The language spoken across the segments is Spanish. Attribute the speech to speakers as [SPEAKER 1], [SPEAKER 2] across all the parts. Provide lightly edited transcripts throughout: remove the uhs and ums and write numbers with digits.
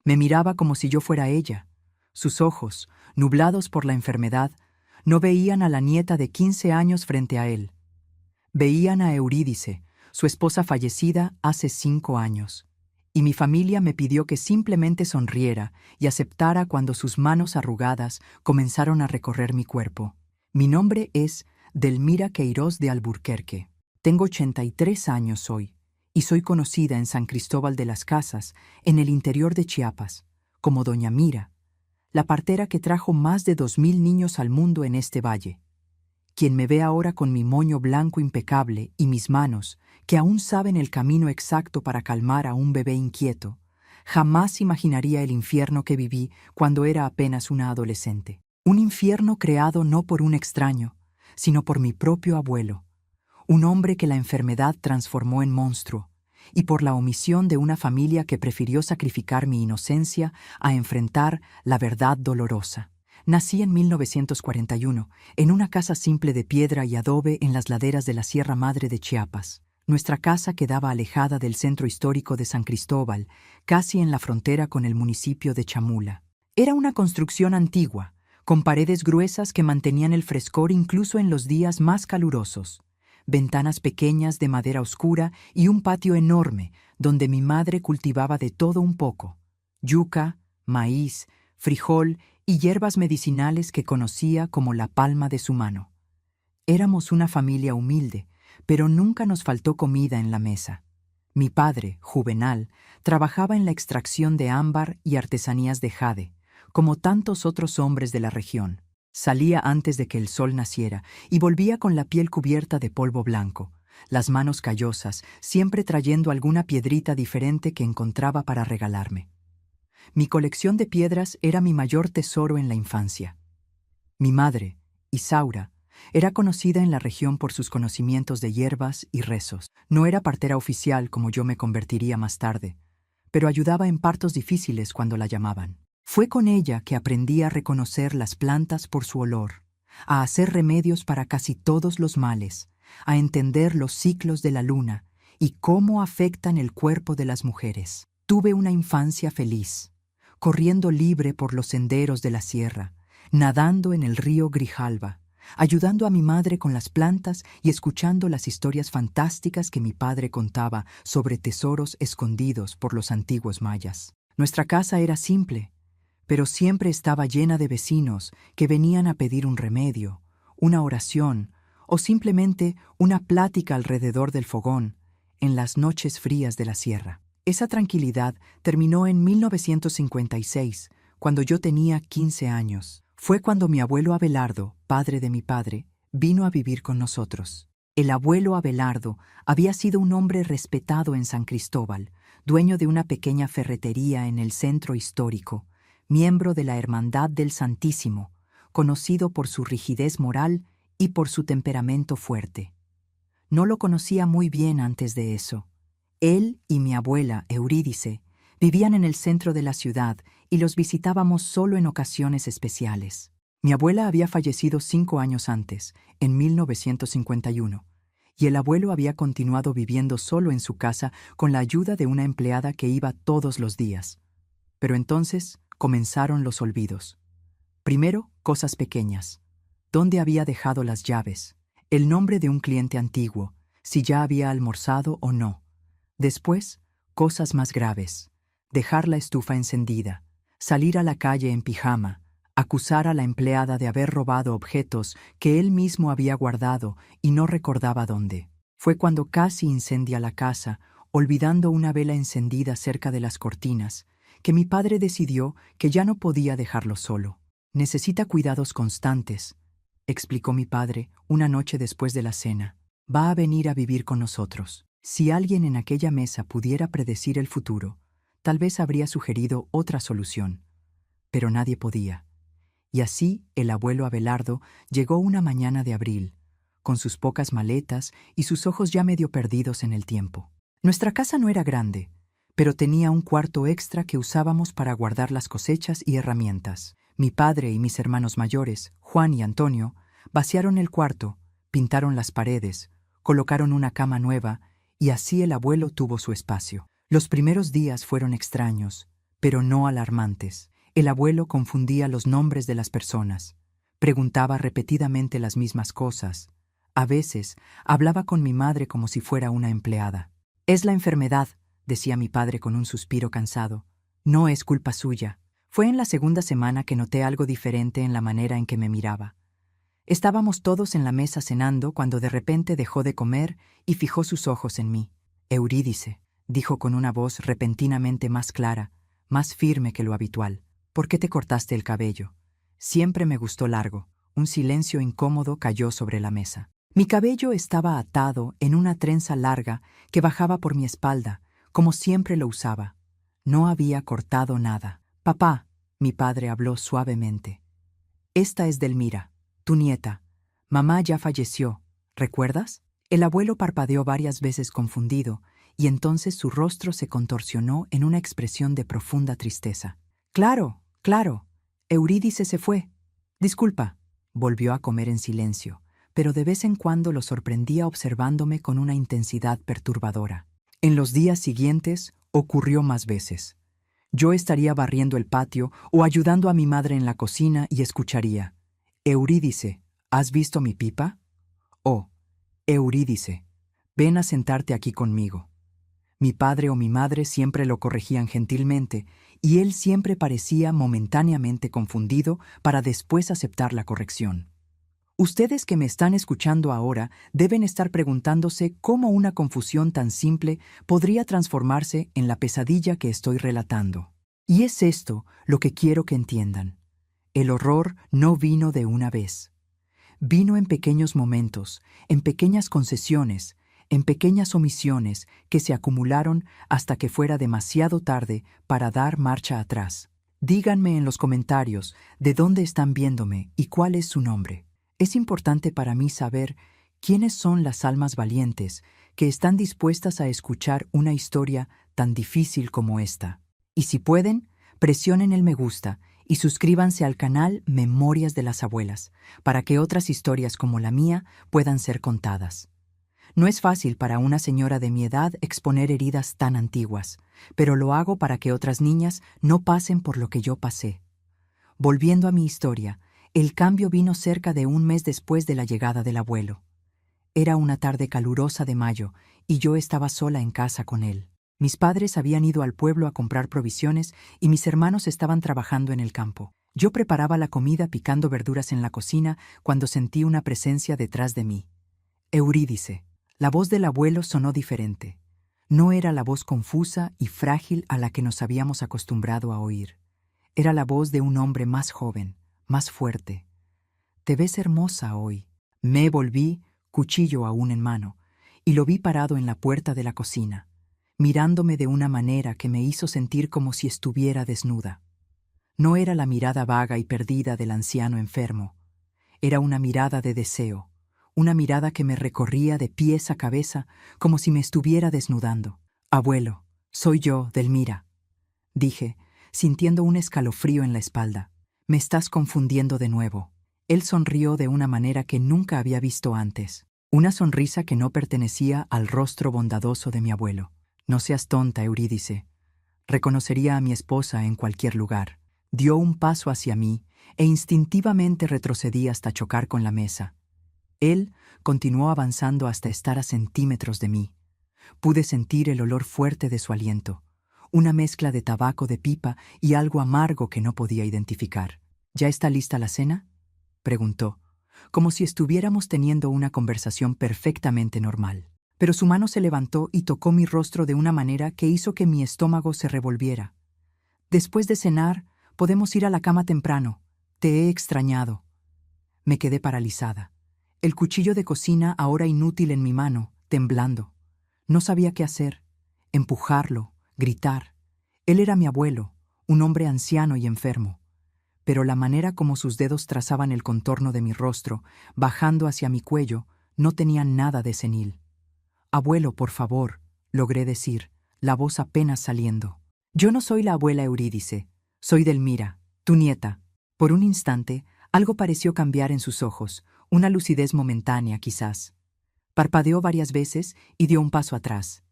[SPEAKER 1] Me miraba como si yo fuera ella. Sus ojos, nublados por la enfermedad, no veían a la nieta de 15 años frente a él. Veían a Eurídice, su esposa fallecida hace 5 años. Y mi familia me pidió que simplemente sonriera y aceptara cuando sus manos arrugadas comenzaron a recorrer mi cuerpo. Mi nombre es Delmira Queiroz de Alburquerque. Tengo 83 años hoy y soy conocida en San Cristóbal de las Casas, en el interior de Chiapas, como Doña Mira, la partera que trajo más de 2000 niños al mundo en este valle. Quien me ve ahora con mi moño blanco impecable y mis manos, que aún saben el camino exacto para calmar a un bebé inquieto, jamás imaginaría el infierno que viví cuando era apenas una adolescente. Un infierno creado no por un extraño, sino por mi propio abuelo, un hombre que la enfermedad transformó en monstruo, y por la omisión de una familia que prefirió sacrificar mi inocencia a enfrentar la verdad dolorosa. Nací en 1941, en una casa simple de piedra y adobe en las laderas de la Sierra Madre de Chiapas. Nuestra casa quedaba alejada del centro histórico de San Cristóbal, casi en la frontera con el municipio de Chamula. Era una construcción antigua, con paredes gruesas que mantenían el frescor incluso en los días más calurosos, ventanas pequeñas de madera oscura y un patio enorme donde mi madre cultivaba de todo un poco: yuca, maíz, frijol y hierbas medicinales que conocía como la palma de su mano. Éramos una familia humilde, pero nunca nos faltó comida en la mesa. Mi padre, Juvenal, trabajaba en la extracción de ámbar y artesanías de jade, como tantos otros hombres de la región. Salía antes de que el sol naciera y volvía con la piel cubierta de polvo blanco, las manos callosas, siempre trayendo alguna piedrita diferente que encontraba para regalarme. Mi colección de piedras era mi mayor tesoro en la infancia. Mi madre, Isaura, era conocida en la región por sus conocimientos de hierbas y rezos. No era partera oficial como yo me convertiría más tarde, pero ayudaba en partos difíciles cuando la llamaban. Fue con ella que aprendí a reconocer las plantas por su olor, a hacer remedios para casi todos los males, a entender los ciclos de la luna y cómo afectan el cuerpo de las mujeres. Tuve una infancia feliz, corriendo libre por los senderos de la sierra, nadando en el río Grijalva, ayudando a mi madre con las plantas y escuchando las historias fantásticas que mi padre contaba sobre tesoros escondidos por los antiguos mayas. Nuestra casa era simple, pero siempre estaba llena de vecinos que venían a pedir un remedio, una oración o simplemente una plática alrededor del fogón en las noches frías de la sierra. Esa tranquilidad terminó en 1956, cuando yo tenía 15 años. Fue cuando mi abuelo Abelardo, padre de mi padre, vino a vivir con nosotros. El abuelo Abelardo había sido un hombre respetado en San Cristóbal, dueño de una pequeña ferretería en el centro histórico, miembro de la Hermandad del Santísimo, conocido por su rigidez moral y por su temperamento fuerte. No lo conocía muy bien antes de eso. Él y mi abuela, Eurídice, vivían en el centro de la ciudad y los visitábamos solo en ocasiones especiales. Mi abuela había fallecido 5 años antes, en 1951, y el abuelo había continuado viviendo solo en su casa con la ayuda de una empleada que iba todos los días. Pero entonces comenzaron los olvidos. Primero, cosas pequeñas. ¿Dónde había dejado las llaves? El nombre de un cliente antiguo, si ya había almorzado o no. Después, cosas más graves. Dejar la estufa encendida, salir a la calle en pijama, acusar a la empleada de haber robado objetos que él mismo había guardado y no recordaba dónde. Fue cuando casi incendia la casa, olvidando una vela encendida cerca de las cortinas, que mi padre decidió que ya no podía dejarlo solo. Necesita cuidados constantes, explicó mi padre una noche después de la cena. Va a venir a vivir con nosotros. Si alguien en aquella mesa pudiera predecir el futuro, tal vez habría sugerido otra solución, pero nadie podía. Y así el abuelo Abelardo llegó una mañana de abril, con sus pocas maletas y sus ojos ya medio perdidos en el tiempo. Nuestra casa no era grande, pero tenía un cuarto extra que usábamos para guardar las cosechas y herramientas. Mi padre y mis hermanos mayores, Juan y Antonio, vaciaron el cuarto, pintaron las paredes, colocaron una cama nueva y así el abuelo tuvo su espacio. Los primeros días fueron extraños, pero no alarmantes. El abuelo confundía los nombres de las personas. Preguntaba repetidamente las mismas cosas. A veces hablaba con mi madre como si fuera una empleada. «Es la enfermedad», decía mi padre con un suspiro cansado. «No es culpa suya». Fue en la segunda semana que noté algo diferente en la manera en que me miraba. Estábamos todos en la mesa cenando cuando de repente dejó de comer y fijó sus ojos en mí. «Eurídice», dijo con una voz repentinamente más clara, más firme que lo habitual. «¿Por qué te cortaste el cabello?» Siempre me gustó largo. Un silencio incómodo cayó sobre la mesa. Mi cabello estaba atado en una trenza larga que bajaba por mi espalda, como siempre lo usaba. No había cortado nada. «Papá», mi padre habló suavemente. «Esta es Delmira, tu nieta. Mamá ya falleció, ¿recuerdas?» El abuelo parpadeó varias veces confundido, y entonces su rostro se contorsionó en una expresión de profunda tristeza. «Claro, claro. Eurídice se fue. Disculpa». Volvió a comer en silencio, pero de vez en cuando lo sorprendía observándome con una intensidad perturbadora. En los días siguientes ocurrió más veces. Yo estaría barriendo el patio o ayudando a mi madre en la cocina y escucharía: «Eurídice, ¿has visto mi pipa?» O «Eurídice, ven a sentarte aquí conmigo». Mi padre o mi madre siempre lo corregían gentilmente, y él siempre parecía momentáneamente confundido para después aceptar la corrección. Ustedes que me están escuchando ahora deben estar preguntándose cómo una confusión tan simple podría transformarse en la pesadilla que estoy relatando. Y es esto lo que quiero que entiendan. El horror no vino de una vez. Vino en pequeños momentos, en pequeñas concesiones, en pequeñas omisiones que se acumularon hasta que fuera demasiado tarde para dar marcha atrás. Díganme en los comentarios de dónde están viéndome y cuál es su nombre. Es importante para mí saber quiénes son las almas valientes que están dispuestas a escuchar una historia tan difícil como esta. Y si pueden, presionen el me gusta y suscríbanse al canal Memorias de las Abuelas para que otras historias como la mía puedan ser contadas. No es fácil para una señora de mi edad exponer heridas tan antiguas, pero lo hago para que otras niñas no pasen por lo que yo pasé. Volviendo a mi historia, el cambio vino cerca de un mes después de la llegada del abuelo. Era una tarde calurosa de mayo y yo estaba sola en casa con él. Mis padres habían ido al pueblo a comprar provisiones y mis hermanos estaban trabajando en el campo. Yo preparaba la comida picando verduras en la cocina cuando sentí una presencia detrás de mí. «Eurídice». La voz del abuelo sonó diferente. No era la voz confusa y frágil a la que nos habíamos acostumbrado a oír. Era la voz de un hombre más joven, más fuerte. «Te ves hermosa hoy». Me volví, cuchillo aún en mano, y lo vi parado en la puerta de la cocina, mirándome de una manera que me hizo sentir como si estuviera desnuda. No era la mirada vaga y perdida del anciano enfermo. Era una mirada de deseo. Una mirada que me recorría de pies a cabeza como si me estuviera desnudando. «Abuelo, soy yo, Delmira», dije, sintiendo un escalofrío en la espalda. «Me estás confundiendo de nuevo». Él sonrió de una manera que nunca había visto antes. Una sonrisa que no pertenecía al rostro bondadoso de mi abuelo. «No seas tonta, Eurídice. Reconocería a mi esposa en cualquier lugar». Dio un paso hacia mí e instintivamente retrocedí hasta chocar con la mesa. Él continuó avanzando hasta estar a centímetros de mí. Pude sentir el olor fuerte de su aliento, una mezcla de tabaco de pipa y algo amargo que no podía identificar. «¿Ya está lista la cena?», preguntó, como si estuviéramos teniendo una conversación perfectamente normal. Pero su mano se levantó y tocó mi rostro de una manera que hizo que mi estómago se revolviera. «Después de cenar, podemos ir a la cama temprano. Te he extrañado». Me quedé paralizada. El cuchillo de cocina ahora inútil en mi mano, temblando. No sabía qué hacer. Empujarlo, gritar. Él era mi abuelo, un hombre anciano y enfermo. Pero la manera como sus dedos trazaban el contorno de mi rostro, bajando hacia mi cuello, no tenía nada de senil. «Abuelo, por favor», logré decir, la voz apenas saliendo. «Yo no soy la abuela Eurídice. Soy Delmira, tu nieta». Por un instante, algo pareció cambiar en sus ojos, una lucidez momentánea quizás. Parpadeó varias veces y dio un paso atrás.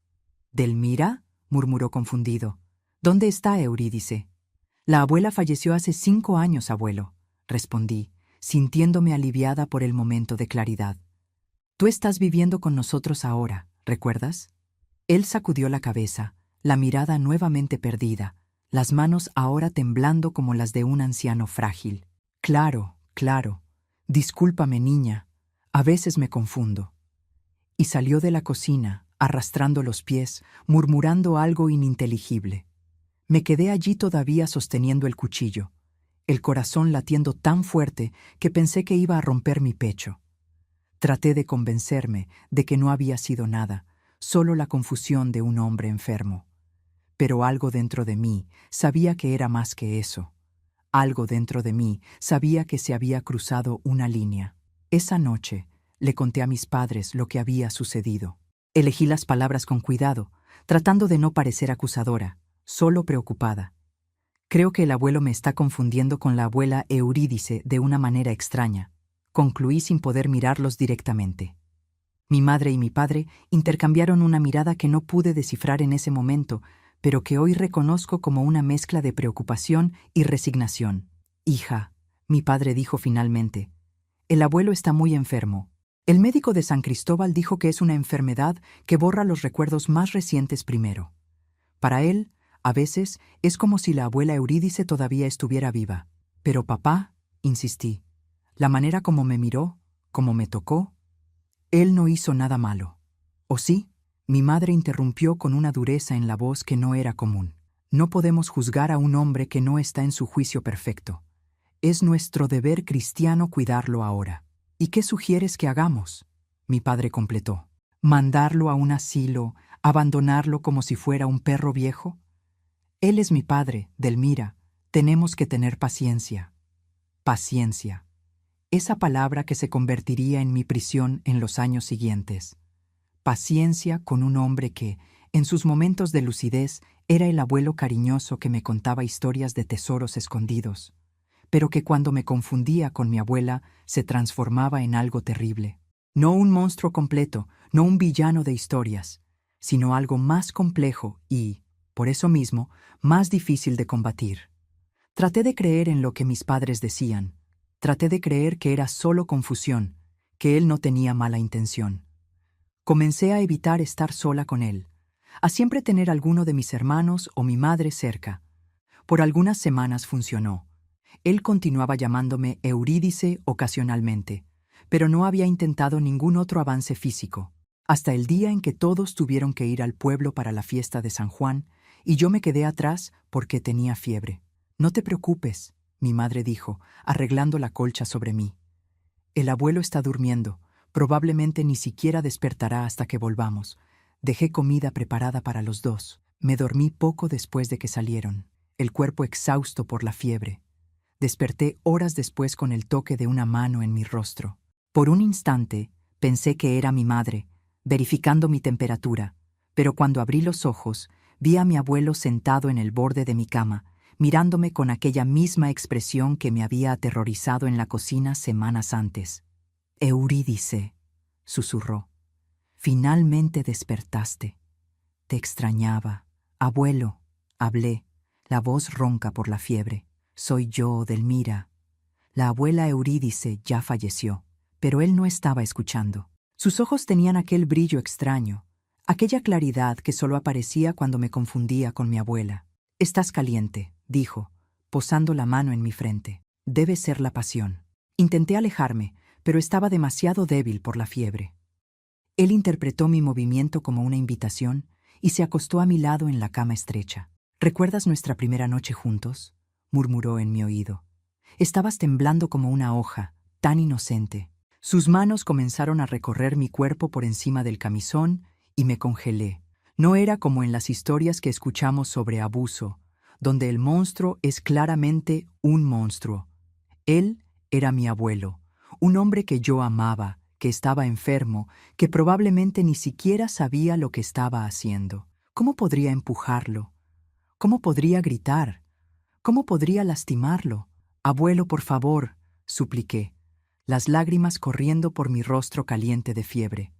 [SPEAKER 1] «¿Delmira?», murmuró confundido. ¿Dónde está Eurídice? La abuela falleció hace 5 años, abuelo, respondí, sintiéndome aliviada por el momento de claridad. Tú estás viviendo con nosotros ahora, ¿recuerdas? Él sacudió la cabeza, la mirada nuevamente perdida, las manos ahora temblando como las de un anciano frágil. Claro, claro. Discúlpame, niña. A veces me confundo. Y salió de la cocina, arrastrando los pies, murmurando algo ininteligible. Me quedé allí todavía sosteniendo el cuchillo, el corazón latiendo tan fuerte que pensé que iba a romper mi pecho. Traté de convencerme de que no había sido nada, solo la confusión de un hombre enfermo. Pero algo dentro de mí sabía que era más que eso. Algo dentro de mí sabía que se había cruzado una línea. Esa noche le conté a mis padres lo que había sucedido. Elegí las palabras con cuidado, tratando de no parecer acusadora, solo preocupada. Creo que el abuelo me está confundiendo con la abuela Eurídice de una manera extraña. Concluí sin poder mirarlos directamente. Mi madre y mi padre intercambiaron una mirada que no pude descifrar en ese momento, pero que hoy reconozco como una mezcla de preocupación y resignación. Hija, mi padre dijo finalmente, el abuelo está muy enfermo. El médico de San Cristóbal dijo que es una enfermedad que borra los recuerdos más recientes primero. Para él, a veces, es como si la abuela Eurídice todavía estuviera viva. Pero papá, insistí, la manera como me miró, como me tocó, él no hizo nada malo. ¿O sí? Mi madre interrumpió con una dureza en la voz que no era común. No podemos juzgar a un hombre que no está en su juicio perfecto. Es nuestro deber cristiano cuidarlo ahora. ¿Y qué sugieres que hagamos? Mi padre completó. ¿Mandarlo a un asilo, abandonarlo como si fuera un perro viejo? Él es mi padre, Delmira. Tenemos que tener paciencia. Paciencia. Esa palabra que se convertiría en mi prisión en los años siguientes. Paciencia con un hombre que, en sus momentos de lucidez, era el abuelo cariñoso que me contaba historias de tesoros escondidos, pero que cuando me confundía con mi abuela se transformaba en algo terrible. No un monstruo completo, no un villano de historias, sino algo más complejo y, por eso mismo, más difícil de combatir. Traté de creer en lo que mis padres decían. Traté de creer que era solo confusión, que él no tenía mala intención. Comencé a evitar estar sola con él, a siempre tener alguno de mis hermanos o mi madre cerca. Por algunas semanas funcionó. Él continuaba llamándome Eurídice ocasionalmente, pero no había intentado ningún otro avance físico, hasta el día en que todos tuvieron que ir al pueblo para la fiesta de San Juan, y yo me quedé atrás porque tenía fiebre. No te preocupes, mi madre dijo, arreglando la colcha sobre mí. El abuelo está durmiendo, probablemente ni siquiera despertará hasta que volvamos. Dejé comida preparada para los dos. Me dormí poco después de que salieron, el cuerpo exhausto por la fiebre. Desperté horas después con el toque de una mano en mi rostro. Por un instante, pensé que era mi madre, verificando mi temperatura, pero cuando abrí los ojos, vi a mi abuelo sentado en el borde de mi cama, mirándome con aquella misma expresión que me había aterrorizado en la cocina semanas antes. Eurídice, susurró. Finalmente despertaste. Te extrañaba. Abuelo, hablé, la voz ronca por la fiebre. Soy yo, Delmira. La abuela Eurídice ya falleció, pero él no estaba escuchando. Sus ojos tenían aquel brillo extraño, aquella claridad que solo aparecía cuando me confundía con mi abuela. Estás caliente, dijo, posando la mano en mi frente. Debe ser la pasión. Intenté alejarme, pero estaba demasiado débil por la fiebre. Él interpretó mi movimiento como una invitación y se acostó a mi lado en la cama estrecha. ¿Recuerdas nuestra primera noche juntos?, murmuró en mi oído. Estabas temblando como una hoja, tan inocente. Sus manos comenzaron a recorrer mi cuerpo por encima del camisón y me congelé. No era como en las historias que escuchamos sobre abuso, donde el monstruo es claramente un monstruo. Él era mi abuelo, un hombre que yo amaba, que estaba enfermo, que probablemente ni siquiera sabía lo que estaba haciendo. ¿Cómo podría empujarlo? ¿Cómo podría gritar? ¿Cómo podría lastimarlo? Abuelo, por favor, supliqué, las lágrimas corriendo por mi rostro caliente de fiebre.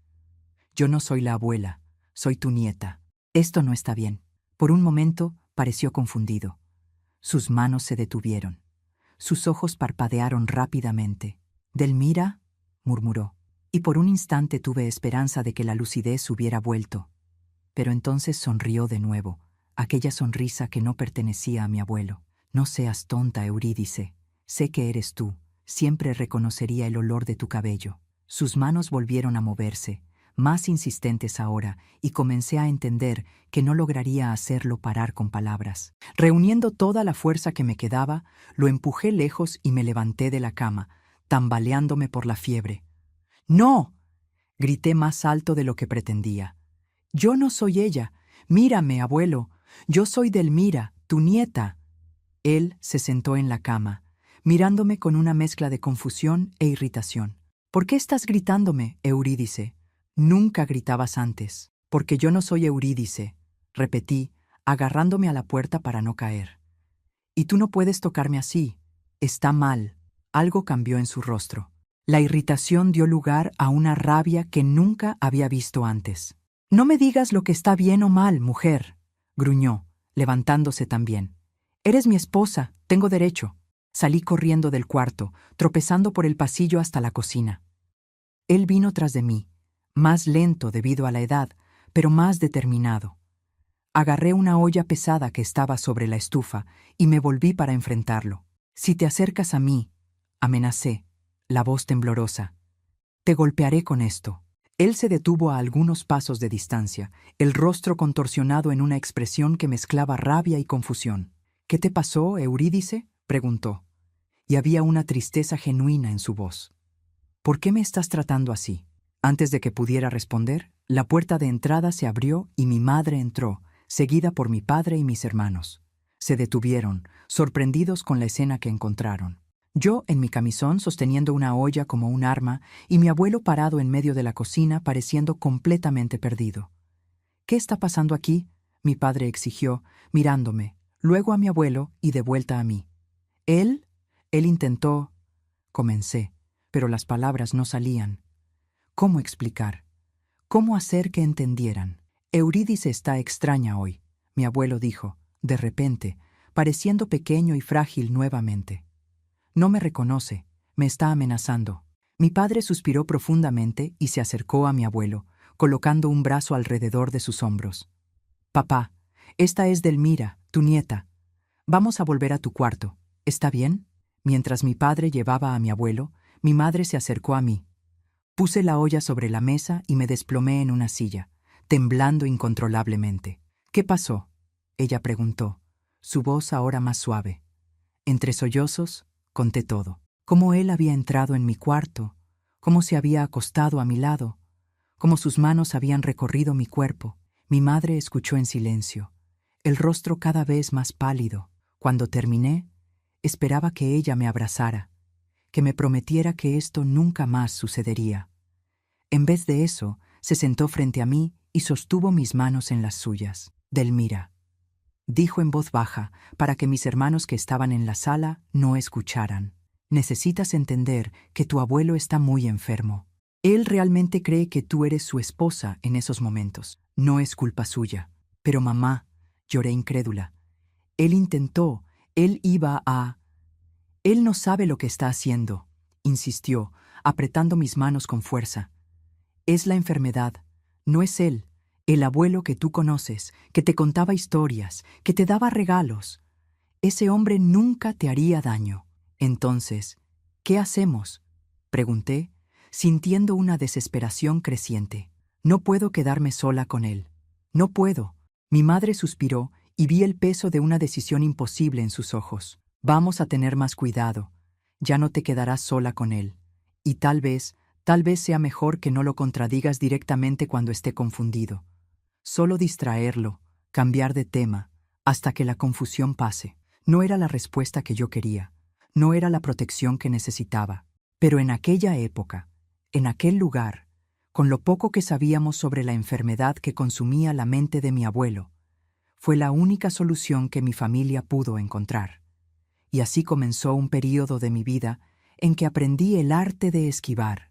[SPEAKER 1] Yo no soy la abuela, soy tu nieta. Esto no está bien. Por un momento pareció confundido. Sus manos se detuvieron. Sus ojos parpadearon rápidamente. «Delmira», murmuró, y por un instante tuve esperanza de que la lucidez hubiera vuelto. Pero entonces sonrió de nuevo, aquella sonrisa que no pertenecía a mi abuelo. «No seas tonta, Eurídice. Sé que eres tú. Siempre reconocería el olor de tu cabello». Sus manos volvieron a moverse, más insistentes ahora, y comencé a entender que no lograría hacerlo parar con palabras. Reuniendo toda la fuerza que me quedaba, lo empujé lejos y me levanté de la cama, tambaleándome por la fiebre. «¡No!», grité más alto de lo que pretendía. «Yo no soy ella. Mírame, abuelo. Yo soy Delmira, tu nieta». Él se sentó en la cama, mirándome con una mezcla de confusión e irritación. «¿Por qué estás gritándome, Eurídice? Nunca gritabas antes». «Porque yo no soy Eurídice», repetí, agarrándome a la puerta para no caer. «Y tú no puedes tocarme así. Está mal». Algo cambió en su rostro. La irritación dio lugar a una rabia que nunca había visto antes. «No me digas lo que está bien o mal, mujer», gruñó, levantándose también. «Eres mi esposa, tengo derecho». Salí corriendo del cuarto, tropezando por el pasillo hasta la cocina. Él vino tras de mí, más lento debido a la edad, pero más determinado. Agarré una olla pesada que estaba sobre la estufa y me volví para enfrentarlo. «Si te acercas a mí», amenacé, la voz temblorosa, «te golpearé con esto». Él se detuvo a algunos pasos de distancia, el rostro contorsionado en una expresión que mezclaba rabia y confusión. «¿Qué te pasó, Eurídice?», preguntó, y había una tristeza genuina en su voz. «¿Por qué me estás tratando así?». Antes de que pudiera responder, la puerta de entrada se abrió y mi madre entró, seguida por mi padre y mis hermanos. Se detuvieron, sorprendidos con la escena que encontraron. Yo en mi camisón sosteniendo una olla como un arma y mi abuelo parado en medio de la cocina pareciendo completamente perdido. «¿Qué está pasando aquí?», mi padre exigió, mirándome, luego a mi abuelo y de vuelta a mí. Él intentó, comencé, pero las palabras no salían. ¿Cómo explicar? ¿Cómo hacer que entendieran? «Eurídice está extraña hoy», mi abuelo dijo, de repente, pareciendo pequeño y frágil nuevamente. «No me reconoce, me está amenazando». Mi padre suspiró profundamente y se acercó a mi abuelo, colocando un brazo alrededor de sus hombros. «Papá, esta es Delmira, tu nieta. Vamos a volver a tu cuarto, ¿está bien?». Mientras mi padre llevaba a mi abuelo, mi madre se acercó a mí. Puse la olla sobre la mesa y me desplomé en una silla, temblando incontrolablemente. «¿Qué pasó?», ella preguntó, su voz ahora más suave. Entre sollozos, conté todo. Cómo él había entrado en mi cuarto, cómo se había acostado a mi lado, cómo sus manos habían recorrido mi cuerpo. Mi madre escuchó en silencio, el rostro cada vez más pálido. Cuando terminé, esperaba que ella me abrazara, que me prometiera que esto nunca más sucedería. En vez de eso, se sentó frente a mí y sostuvo mis manos en las suyas. «Delmira», dijo en voz baja para que mis hermanos que estaban en la sala no escucharan. «Necesitas entender que tu abuelo está muy enfermo. Él realmente cree que tú eres su esposa en esos momentos. No es culpa suya». «Pero mamá», lloré incrédula. «Él intentó, él iba a...». «Él no sabe lo que está haciendo», insistió, apretando mis manos con fuerza. «Es la enfermedad, no es él, el abuelo que tú conoces, que te contaba historias, que te daba regalos. Ese hombre nunca te haría daño». «Entonces, ¿qué hacemos?», pregunté, sintiendo una desesperación creciente. «No puedo quedarme sola con él. No puedo». Mi madre suspiró y vi el peso de una decisión imposible en sus ojos. «Vamos a tener más cuidado. Ya no te quedarás sola con él. Y tal vez sea mejor que no lo contradigas directamente cuando esté confundido. Solo distraerlo, cambiar de tema, hasta que la confusión pase». No era la respuesta que yo quería. No era la protección que necesitaba. Pero en aquella época, en aquel lugar, con lo poco que sabíamos sobre la enfermedad que consumía la mente de mi abuelo, fue la única solución que mi familia pudo encontrar. Y así comenzó un período de mi vida en que aprendí el arte de esquivar,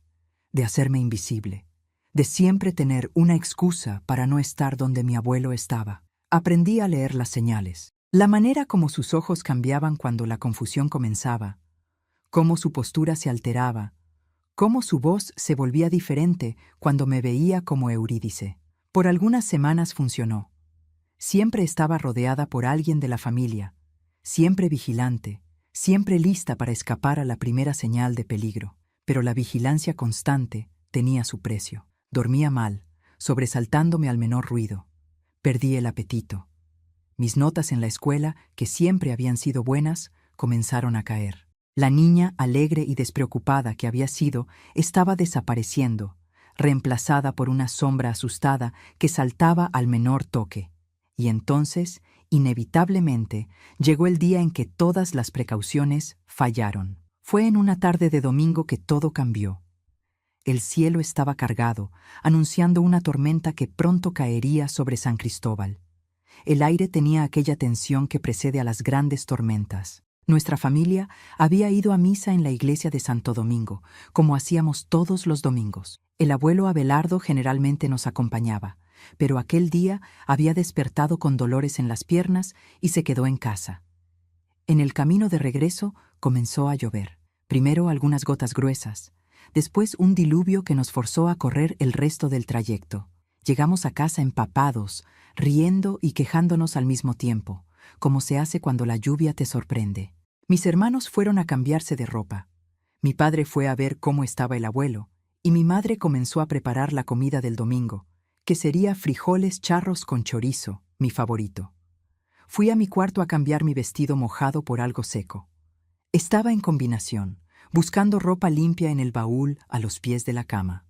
[SPEAKER 1] de hacerme invisible, de siempre tener una excusa para no estar donde mi abuelo estaba. Aprendí a leer las señales. La manera como sus ojos cambiaban cuando la confusión comenzaba, cómo su postura se alteraba, cómo su voz se volvía diferente cuando me veía como Eurídice. Por algunas semanas funcionó. Siempre estaba rodeada por alguien de la familia, siempre vigilante, siempre lista para escapar a la primera señal de peligro. Pero la vigilancia constante tenía su precio. Dormía mal, sobresaltándome al menor ruido. Perdí el apetito. Mis notas en la escuela, que siempre habían sido buenas, comenzaron a caer. La niña alegre y despreocupada que había sido estaba desapareciendo, reemplazada por una sombra asustada que saltaba al menor toque. Y entonces, inevitablemente, llegó el día en que todas las precauciones fallaron. Fue en una tarde de domingo que todo cambió. El cielo estaba cargado, anunciando una tormenta que pronto caería sobre San Cristóbal. El aire tenía aquella tensión que precede a las grandes tormentas. Nuestra familia había ido a misa en la iglesia de Santo Domingo, como hacíamos todos los domingos. El abuelo Abelardo generalmente nos acompañaba, pero aquel día había despertado con dolores en las piernas y se quedó en casa. En el camino de regreso comenzó a llover. Primero algunas gotas gruesas, después un diluvio que nos forzó a correr el resto del trayecto. Llegamos a casa empapados, riendo y quejándonos al mismo tiempo, como se hace cuando la lluvia te sorprende. Mis hermanos fueron a cambiarse de ropa. Mi padre fue a ver cómo estaba el abuelo, y mi madre comenzó a preparar la comida del domingo, que sería frijoles charros con chorizo, mi favorito. Fui a mi cuarto a cambiar mi vestido mojado por algo seco. Estaba en combinación, buscando ropa limpia en el baúl a los pies de la cama,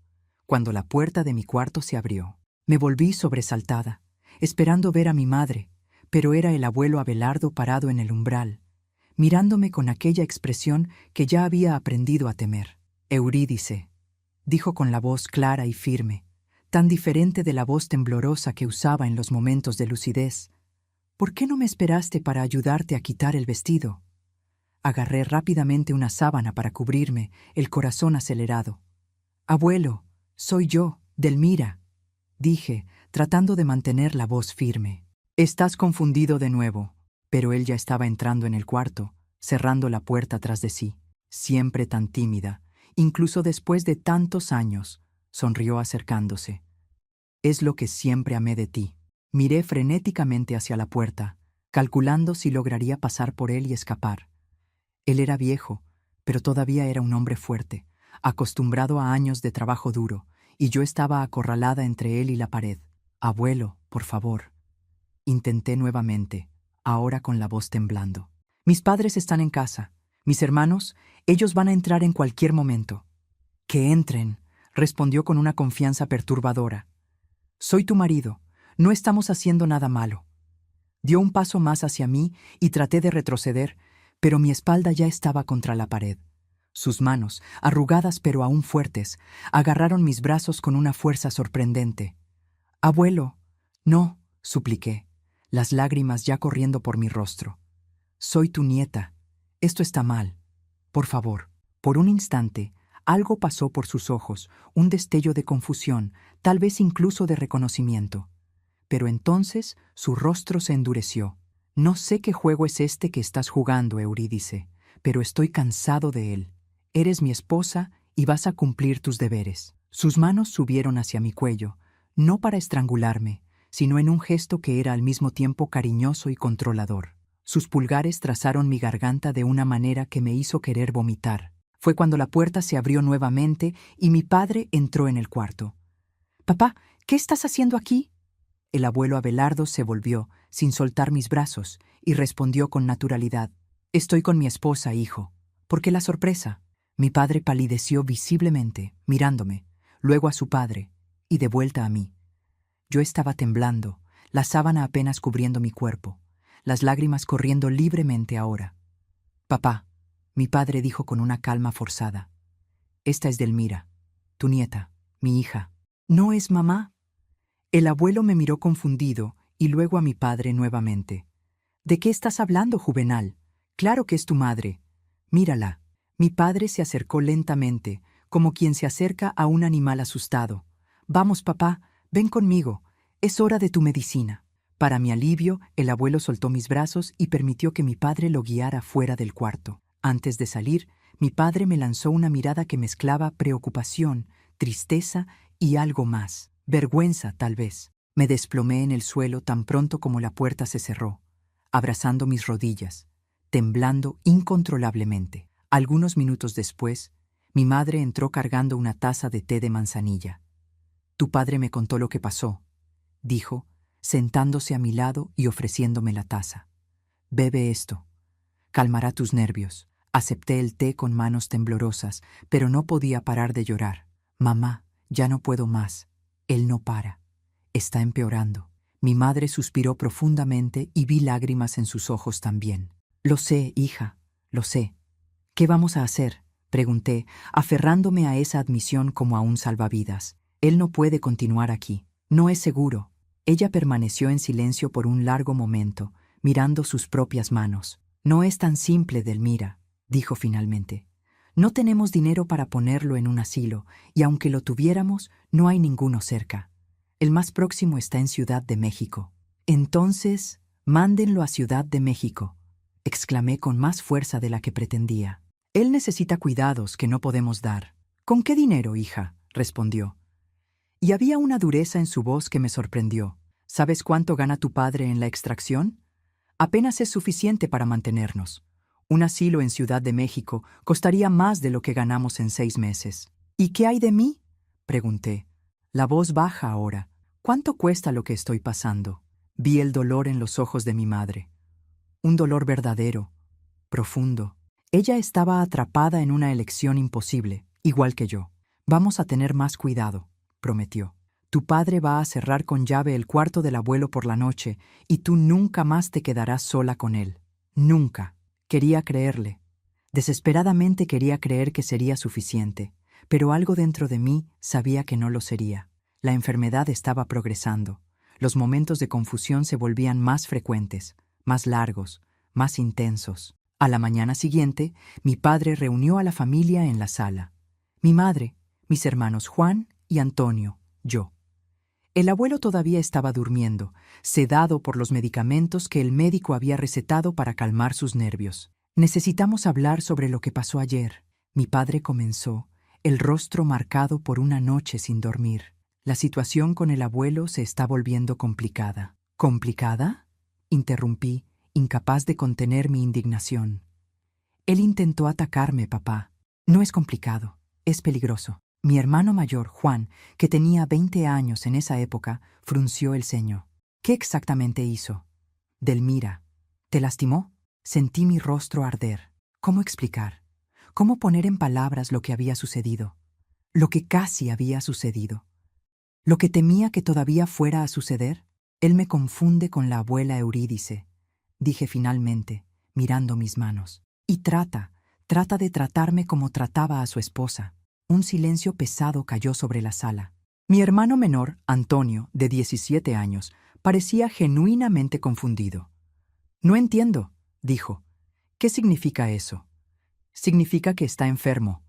[SPEAKER 1] cuando la puerta de mi cuarto se abrió. Me volví sobresaltada, esperando ver a mi madre, pero era el abuelo Abelardo parado en el umbral, mirándome con aquella expresión que ya había aprendido a temer. «Eurídice», dijo con la voz clara y firme, tan diferente de la voz temblorosa que usaba en los momentos de lucidez. «¿Por qué no me esperaste para ayudarte a quitar el vestido?» Agarré rápidamente una sábana para cubrirme, el corazón acelerado. «Abuelo, soy yo, Delmira», dije, tratando de mantener la voz firme. «Estás confundido de nuevo», pero él ya estaba entrando en el cuarto, cerrando la puerta tras de sí. Siempre tan tímida, incluso después de tantos años, sonrió acercándose. «Es lo que siempre amé de ti». Miré frenéticamente hacia la puerta, calculando si lograría pasar por él y escapar. Él era viejo, pero todavía era un hombre fuerte, acostumbrado a años de trabajo duro, y yo estaba acorralada entre él y la pared. «Abuelo, por favor». Intenté nuevamente, ahora con la voz temblando. «Mis padres están en casa. Mis hermanos, ellos van a entrar en cualquier momento». «Que entren», respondió con una confianza perturbadora. «Soy tu marido. No estamos haciendo nada malo». Dio un paso más hacia mí y traté de retroceder, pero mi espalda ya estaba contra la pared. Sus manos, arrugadas pero aún fuertes, agarraron mis brazos con una fuerza sorprendente. «Abuelo». «No», supliqué, las lágrimas ya corriendo por mi rostro. «Soy tu nieta. Esto está mal. Por favor». Por un instante, algo pasó por sus ojos, un destello de confusión, tal vez incluso de reconocimiento. Pero entonces su rostro se endureció. «No sé qué juego es este que estás jugando, Eurídice, pero estoy cansado de él. Eres mi esposa y vas a cumplir tus deberes». Sus manos subieron hacia mi cuello, no para estrangularme, sino en un gesto que era al mismo tiempo cariñoso y controlador. Sus pulgares trazaron mi garganta de una manera que me hizo querer vomitar. Fue cuando la puerta se abrió nuevamente y mi padre entró en el cuarto. «Papá, ¿qué estás haciendo aquí?» El abuelo Abelardo se volvió, sin soltar mis brazos, y respondió con naturalidad. «Estoy con mi esposa, hijo». «¿Por qué la sorpresa?» Mi padre palideció visiblemente, mirándome, luego a su padre, y de vuelta a mí. Yo estaba temblando, la sábana apenas cubriendo mi cuerpo, las lágrimas corriendo libremente ahora. «Papá», mi padre dijo con una calma forzada, «esta es Delmira, tu nieta, mi hija». «¿No es mamá?» El abuelo me miró confundido y luego a mi padre nuevamente. «¿De qué estás hablando, Juvenal? Claro que es tu madre. Mírala». Mi padre se acercó lentamente, como quien se acerca a un animal asustado. «Vamos, papá, ven conmigo. Es hora de tu medicina». Para mi alivio, el abuelo soltó mis brazos y permitió que mi padre lo guiara fuera del cuarto. Antes de salir, mi padre me lanzó una mirada que mezclaba preocupación, tristeza y algo más. Vergüenza, tal vez. Me desplomé en el suelo tan pronto como la puerta se cerró, abrazando mis rodillas, temblando incontrolablemente. Algunos minutos después, mi madre entró cargando una taza de té de manzanilla. «Tu padre me contó lo que pasó», dijo, sentándose a mi lado y ofreciéndome la taza. «Bebe esto. Calmará tus nervios». Acepté el té con manos temblorosas, pero no podía parar de llorar. «Mamá, ya no puedo más. Él no para. Está empeorando». Mi madre suspiró profundamente y vi lágrimas en sus ojos también. «Lo sé, hija, lo sé». «¿Qué vamos a hacer?», pregunté, aferrándome a esa admisión como a un salvavidas. «Él no puede continuar aquí. No es seguro». Ella permaneció en silencio por un largo momento, mirando sus propias manos. «No es tan simple, Delmira», dijo finalmente. «No tenemos dinero para ponerlo en un asilo, y aunque lo tuviéramos, no hay ninguno cerca. El más próximo está en Ciudad de México». «Entonces, mándenlo a Ciudad de México», exclamé con más fuerza de la que pretendía. «Él necesita cuidados que no podemos dar». «¿Con qué dinero, hija?», respondió. Y había una dureza en su voz que me sorprendió. «¿Sabes cuánto gana tu padre en la extracción? Apenas es suficiente para mantenernos. Un asilo en Ciudad de México costaría más de lo que ganamos en 6 meses». «¿Y qué hay de mí?», pregunté. La voz baja ahora. «¿Cuánto cuesta lo que estoy pasando?». Vi el dolor en los ojos de mi madre. Un dolor verdadero, profundo. Ella estaba atrapada en una elección imposible, igual que yo. «Vamos a tener más cuidado», prometió. «Tu padre va a cerrar con llave el cuarto del abuelo por la noche y tú nunca más te quedarás sola con él. Nunca». Quería creerle. Desesperadamente quería creer que sería suficiente, pero algo dentro de mí sabía que no lo sería. La enfermedad estaba progresando. Los momentos de confusión se volvían más frecuentes, más largos, más intensos. A la mañana siguiente, mi padre reunió a la familia en la sala. Mi madre, mis hermanos Juan y Antonio, yo. El abuelo todavía estaba durmiendo, sedado por los medicamentos que el médico había recetado para calmar sus nervios. «Necesitamos hablar sobre lo que pasó ayer», mi padre comenzó, el rostro marcado por una noche sin dormir. «La situación con el abuelo se está volviendo complicada». «¿Complicada?», interrumpí, incapaz de contener mi indignación. «Él intentó atacarme, papá. No es complicado, es peligroso». Mi hermano mayor, Juan, que tenía 20 años en esa época, frunció el ceño. «¿Qué exactamente hizo?». «Delmira, ¿te lastimó?». Sentí mi rostro arder. ¿Cómo explicar? ¿Cómo poner en palabras lo que había sucedido? Lo que casi había sucedido. ¿Lo que temía que todavía fuera a suceder? «Él me confunde con la abuela Eurídice», dije finalmente, mirando mis manos. «Y trata de tratarme como trataba a su esposa». Un silencio pesado cayó sobre la sala. Mi hermano menor, Antonio, de 17 años, parecía genuinamente confundido. «No entiendo», dijo. «¿Qué significa eso?». «Significa que está enfermo».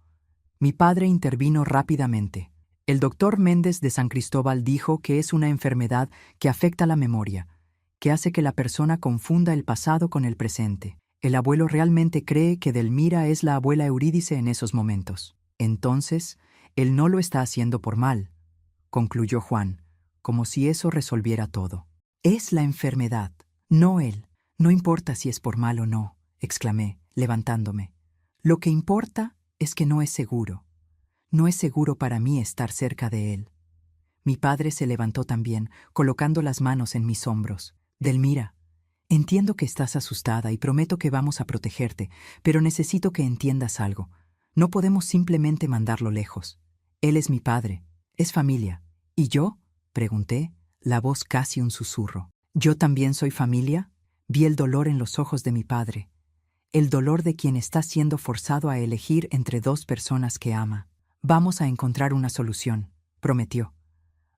[SPEAKER 1] Mi padre intervino rápidamente. «El doctor Méndez de San Cristóbal dijo que es una enfermedad que afecta la memoria, que hace que la persona confunda el pasado con el presente. El abuelo realmente cree que Delmira es la abuela Eurídice en esos momentos. Entonces, él no lo está haciendo por mal», concluyó Juan, como si eso resolviera todo. «Es la enfermedad, no él. No importa si es por mal o no», exclamé, levantándome. «Lo que importa es que no es seguro. No es seguro para mí estar cerca de él». Mi padre se levantó también, colocando las manos en mis hombros. «Delmira, entiendo que estás asustada y prometo que vamos a protegerte, pero necesito que entiendas algo. No podemos simplemente mandarlo lejos. Él es mi padre, es familia. ¿Y yo?», pregunté, la voz casi un susurro. «¿Yo también soy familia?». Vi el dolor en los ojos de mi padre, el dolor de quien está siendo forzado a elegir entre 2 personas que ama. «Vamos a encontrar una solución», prometió.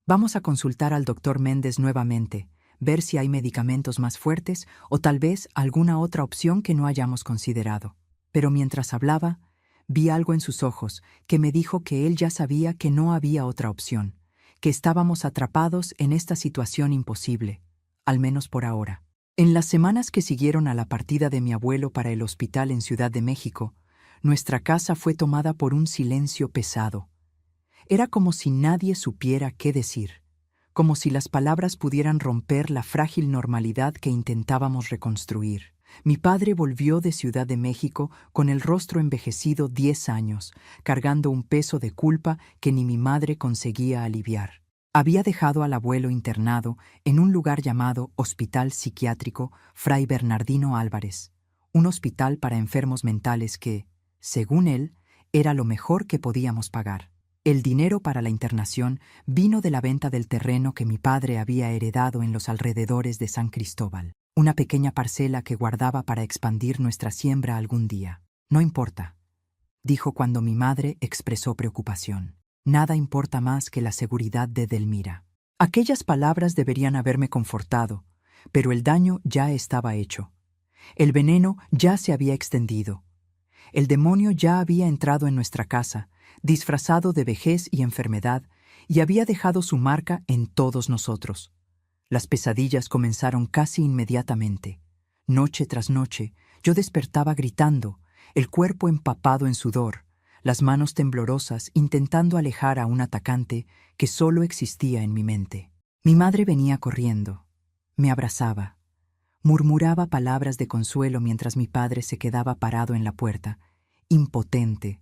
[SPEAKER 1] «Vamos a consultar al doctor Méndez nuevamente, ver si hay medicamentos más fuertes o tal vez alguna otra opción que no hayamos considerado». Pero mientras hablaba, vi algo en sus ojos que me dijo que él ya sabía que no había otra opción, que estábamos atrapados en esta situación imposible, al menos por ahora. En las semanas que siguieron a la partida de mi abuelo para el hospital en Ciudad de México, nuestra casa fue tomada por un silencio pesado. Era como si nadie supiera qué decir, como si las palabras pudieran romper la frágil normalidad que intentábamos reconstruir. Mi padre volvió de Ciudad de México con el rostro envejecido 10 años, cargando un peso de culpa que ni mi madre conseguía aliviar. Había dejado al abuelo internado en un lugar llamado Hospital Psiquiátrico Fray Bernardino Álvarez, un hospital para enfermos mentales que, según él, era lo mejor que podíamos pagar. El dinero para la internación vino de la venta del terreno que mi padre había heredado en los alrededores de San Cristóbal, una pequeña parcela que guardaba para expandir nuestra siembra algún día. No importa, dijo cuando mi madre expresó preocupación. Nada importa más que la seguridad de Edelmira. Aquellas palabras deberían haberme confortado, pero el daño ya estaba hecho. El veneno ya se había extendido. El demonio ya había entrado en nuestra casa, disfrazado de vejez y enfermedad, y había dejado su marca en todos nosotros. Las pesadillas comenzaron casi inmediatamente. Noche tras noche, yo despertaba gritando, el cuerpo empapado en sudor, las manos temblorosas intentando alejar a un atacante que solo existía en mi mente. Mi madre venía corriendo, me abrazaba, murmuraba palabras de consuelo mientras mi padre se quedaba parado en la puerta, impotente,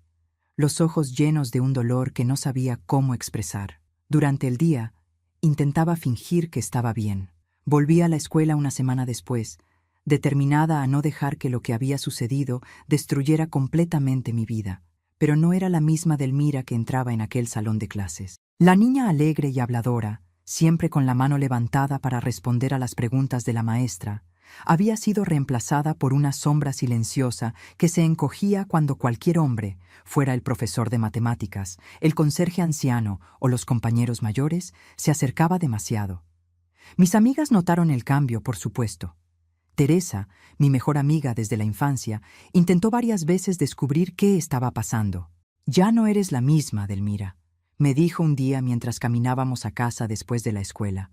[SPEAKER 1] los ojos llenos de un dolor que no sabía cómo expresar. Durante el día, intentaba fingir que estaba bien. Volví a la escuela una semana después, determinada a no dejar que lo que había sucedido destruyera completamente mi vida. Pero no era la misma Edelmira que entraba en aquel salón de clases. La niña alegre y habladora, siempre con la mano levantada para responder a las preguntas de la maestra, había sido reemplazada por una sombra silenciosa que se encogía cuando cualquier hombre, fuera el profesor de matemáticas, el conserje anciano o los compañeros mayores, se acercaba demasiado. Mis amigas notaron el cambio, por supuesto. Teresa, mi mejor amiga desde la infancia, intentó varias veces descubrir qué estaba pasando. «Ya no eres la misma, Edelmira», me dijo un día mientras caminábamos a casa después de la escuela.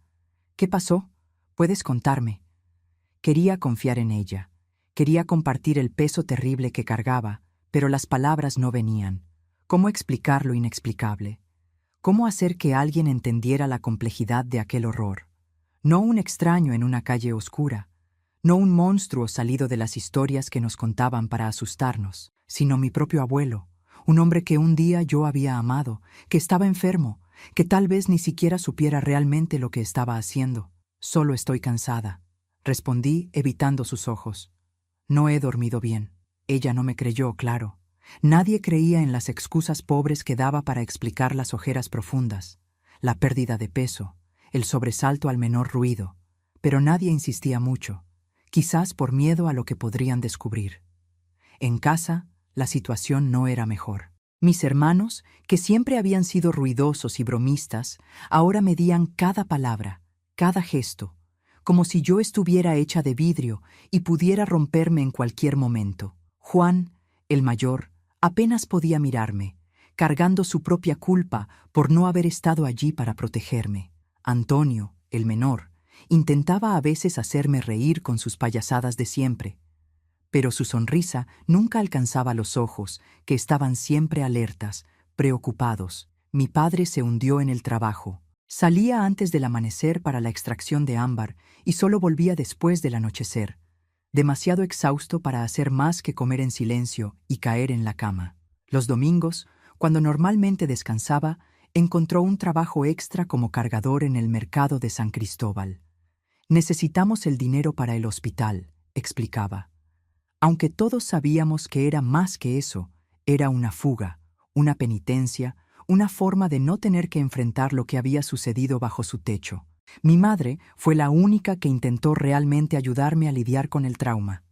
[SPEAKER 1] «¿Qué pasó? Puedes contarme». Quería confiar en ella. Quería compartir el peso terrible que cargaba, pero las palabras no venían. ¿Cómo explicar lo inexplicable? ¿Cómo hacer que alguien entendiera la complejidad de aquel horror? No un extraño en una calle oscura, no un monstruo salido de las historias que nos contaban para asustarnos, sino mi propio abuelo, un hombre que un día yo había amado, que estaba enfermo, que tal vez ni siquiera supiera realmente lo que estaba haciendo. «Solo estoy cansada», respondí, evitando sus ojos. «No he dormido bien». Ella no me creyó, claro. Nadie creía en las excusas pobres que daba para explicar las ojeras profundas, la pérdida de peso, el sobresalto al menor ruido, pero nadie insistía mucho. Quizás por miedo a lo que podrían descubrir. En casa, la situación no era mejor. Mis hermanos, que siempre habían sido ruidosos y bromistas, ahora medían cada palabra, cada gesto, como si yo estuviera hecha de vidrio y pudiera romperme en cualquier momento. Juan, el mayor, apenas podía mirarme, cargando su propia culpa por no haber estado allí para protegerme. Antonio, el menor, intentaba a veces hacerme reír con sus payasadas de siempre, pero su sonrisa nunca alcanzaba los ojos, que estaban siempre alertas, preocupados. Mi padre se hundió en el trabajo. Salía antes del amanecer para la extracción de ámbar y solo volvía después del anochecer, demasiado exhausto para hacer más que comer en silencio y caer en la cama. Los domingos, cuando normalmente descansaba, encontró un trabajo extra como cargador en el mercado de San Cristóbal. «Necesitamos el dinero para el hospital», explicaba. Aunque todos sabíamos que era más que eso, era una fuga, una penitencia, una forma de no tener que enfrentar lo que había sucedido bajo su techo. Mi madre fue la única que intentó realmente ayudarme a lidiar con el trauma.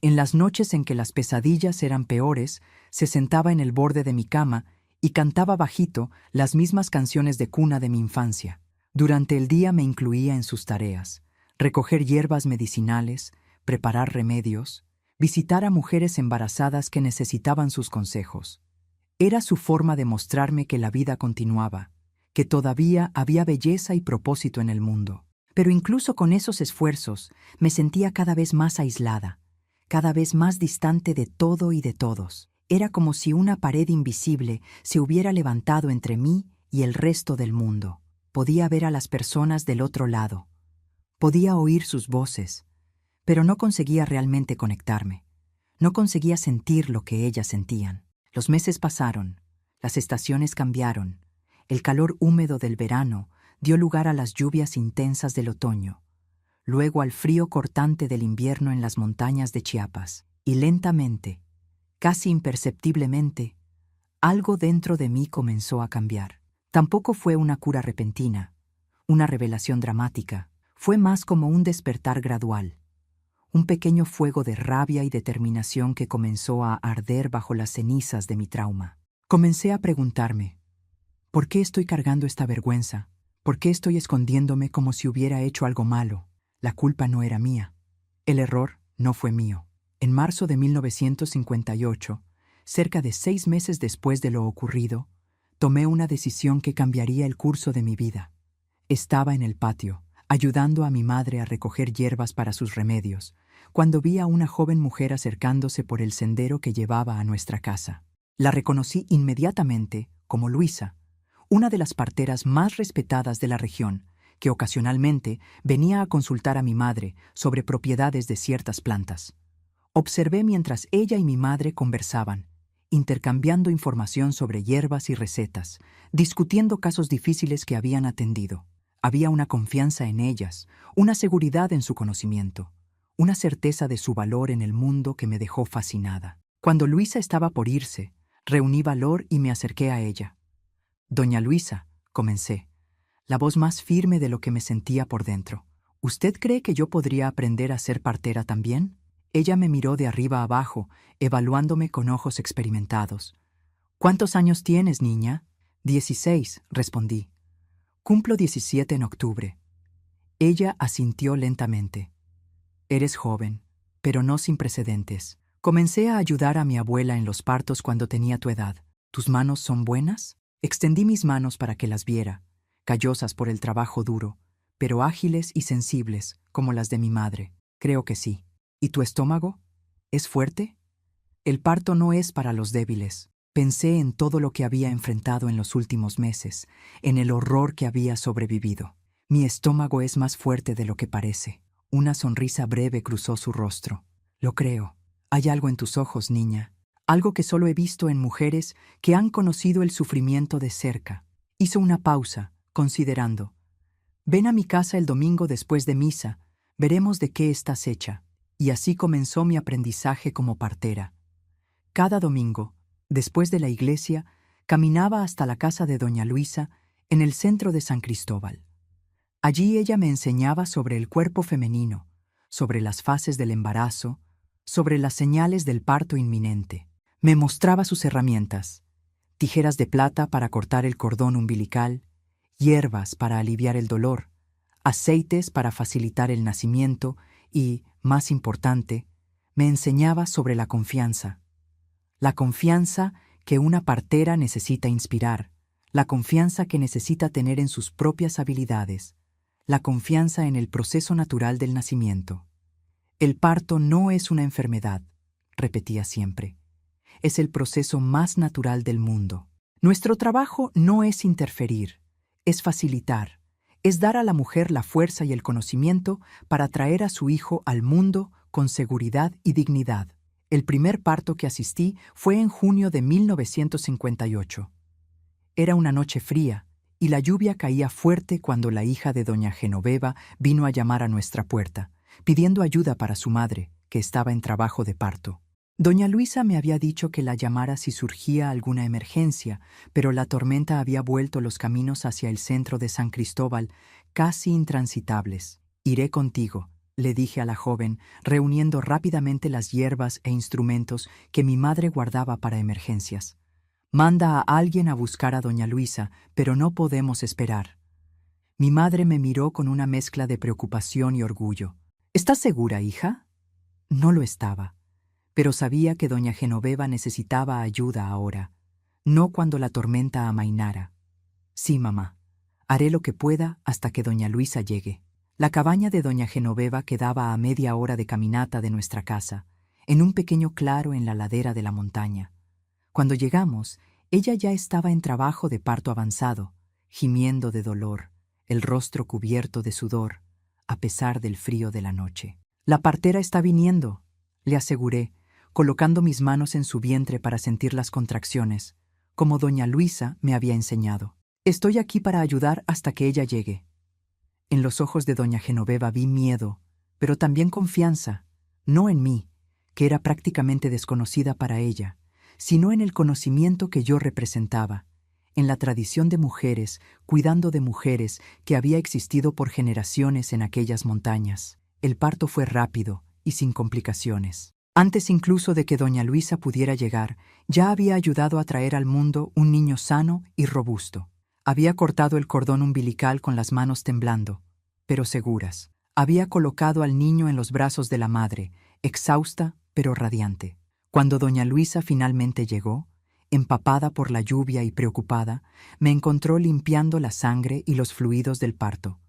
[SPEAKER 1] En las noches en que las pesadillas eran peores, se sentaba en el borde de mi cama y cantaba bajito las mismas canciones de cuna de mi infancia. Durante el día me incluía en sus tareas: recoger hierbas medicinales, preparar remedios, visitar a mujeres embarazadas que necesitaban sus consejos. Era su forma de mostrarme que la vida continuaba, que todavía había belleza y propósito en el mundo. Pero incluso con esos esfuerzos, me sentía cada vez más aislada, cada vez más distante de todo y de todos. Era como si una pared invisible se hubiera levantado entre mí y el resto del mundo. Podía ver a las personas del otro lado. Podía oír sus voces, pero no conseguía realmente conectarme. No conseguía sentir lo que ellas sentían. Los meses pasaron, las estaciones cambiaron, el calor húmedo del verano dio lugar a las lluvias intensas del otoño, luego al frío cortante del invierno en las montañas de Chiapas, y lentamente, casi imperceptiblemente, algo dentro de mí comenzó a cambiar. Tampoco fue una cura repentina, una revelación dramática, fue más como un despertar gradual, un pequeño fuego de rabia y determinación que comenzó a arder bajo las cenizas de mi trauma. Comencé a preguntarme, ¿por qué estoy cargando esta vergüenza? ¿Por qué estoy escondiéndome como si hubiera hecho algo malo? La culpa no era mía. El error no fue mío. En marzo de 1958, cerca de 6 meses después de lo ocurrido, tomé una decisión que cambiaría el curso de mi vida. Estaba en el patio, ayudando a mi madre a recoger hierbas para sus remedios, cuando vi a una joven mujer acercándose por el sendero que llevaba a nuestra casa. La reconocí inmediatamente como Luisa, una de las parteras más respetadas de la región, que ocasionalmente venía a consultar a mi madre sobre propiedades de ciertas plantas. Observé mientras ella y mi madre conversaban, intercambiando información sobre hierbas y recetas, discutiendo casos difíciles que habían atendido. Había una confianza en ellas, una seguridad en su conocimiento, una certeza de su valor en el mundo que me dejó fascinada. Cuando Luisa estaba por irse, reuní valor y me acerqué a ella. «Doña Luisa», comencé, la voz más firme de lo que me sentía por dentro. «¿Usted cree que yo podría aprender a ser partera también?» Ella me miró de arriba abajo, evaluándome con ojos experimentados. «¿Cuántos años tienes, niña?» «16», respondí. «Cumplo 17 en octubre». Ella asintió lentamente. «Eres joven, pero no sin precedentes. Comencé a ayudar a mi abuela en los partos cuando tenía tu edad. ¿Tus manos son buenas?» Extendí mis manos para que las viera, callosas por el trabajo duro, pero ágiles y sensibles como las de mi madre. «Creo que sí». «¿Y tu estómago? ¿Es fuerte?» «El parto no es para los débiles». Pensé en todo lo que había enfrentado en los últimos meses, en el horror que había sobrevivido. «Mi estómago es más fuerte de lo que parece». Una sonrisa breve cruzó su rostro. «Lo creo. Hay algo en tus ojos, niña. Algo que solo he visto en mujeres que han conocido el sufrimiento de cerca». Hizo una pausa, considerando. «Ven a mi casa el domingo después de misa. Veremos de qué estás hecha». Y así comenzó mi aprendizaje como partera. Cada domingo, después de la iglesia, caminaba hasta la casa de doña Luisa en el centro de San Cristóbal. Allí ella me enseñaba sobre el cuerpo femenino, sobre las fases del embarazo, sobre las señales del parto inminente. Me mostraba sus herramientas: tijeras de plata para cortar el cordón umbilical, hierbas para aliviar el dolor, aceites para facilitar el nacimiento y, más importante, me enseñaba sobre la confianza que una partera necesita inspirar, la confianza que necesita tener en sus propias habilidades, la confianza en el proceso natural del nacimiento. «El parto no es una enfermedad», repetía siempre. «Es el proceso más natural del mundo. Nuestro trabajo no es interferir, es facilitar, es dar a la mujer la fuerza y el conocimiento para traer a su hijo al mundo con seguridad y dignidad». El primer parto que asistí fue en junio de 1958. Era una noche fría y la lluvia caía fuerte cuando la hija de doña Genoveva vino a llamar a nuestra puerta, pidiendo ayuda para su madre, que estaba en trabajo de parto. Doña Luisa me había dicho que la llamara si surgía alguna emergencia, pero la tormenta había vuelto los caminos hacia el centro de San Cristóbal casi intransitables. «Iré contigo», le dije a la joven, reuniendo rápidamente las hierbas e instrumentos que mi madre guardaba para emergencias. «Manda a alguien a buscar a doña Luisa, pero no podemos esperar». Mi madre me miró con una mezcla de preocupación y orgullo. «¿Estás segura, hija?» No lo estaba, pero sabía que doña Genoveva necesitaba ayuda ahora, no cuando la tormenta amainara. «Sí, mamá, haré lo que pueda hasta que doña Luisa llegue». La cabaña de doña Genoveva quedaba a media hora de caminata de nuestra casa, en un pequeño claro en la ladera de la montaña. Cuando llegamos, ella ya estaba en trabajo de parto avanzado, gimiendo de dolor, el rostro cubierto de sudor, a pesar del frío de la noche. «La partera está viniendo», le aseguré, colocando mis manos en su vientre para sentir las contracciones, como doña Luisa me había enseñado. «Estoy aquí para ayudar hasta que ella llegue». En los ojos de doña Genoveva vi miedo, pero también confianza, no en mí, que era prácticamente desconocida para ella, sino en el conocimiento que yo representaba, en la tradición de mujeres, cuidando de mujeres que había existido por generaciones en aquellas montañas. El parto fue rápido y sin complicaciones. Antes incluso de que doña Luisa pudiera llegar, ya había ayudado a traer al mundo un niño sano y robusto. Había cortado el cordón umbilical con las manos temblando, pero seguras. Había colocado al niño en los brazos de la madre, exhausta pero radiante. Cuando doña Luisa finalmente llegó, empapada por la lluvia y preocupada, me encontró limpiando la sangre y los fluidos del parto.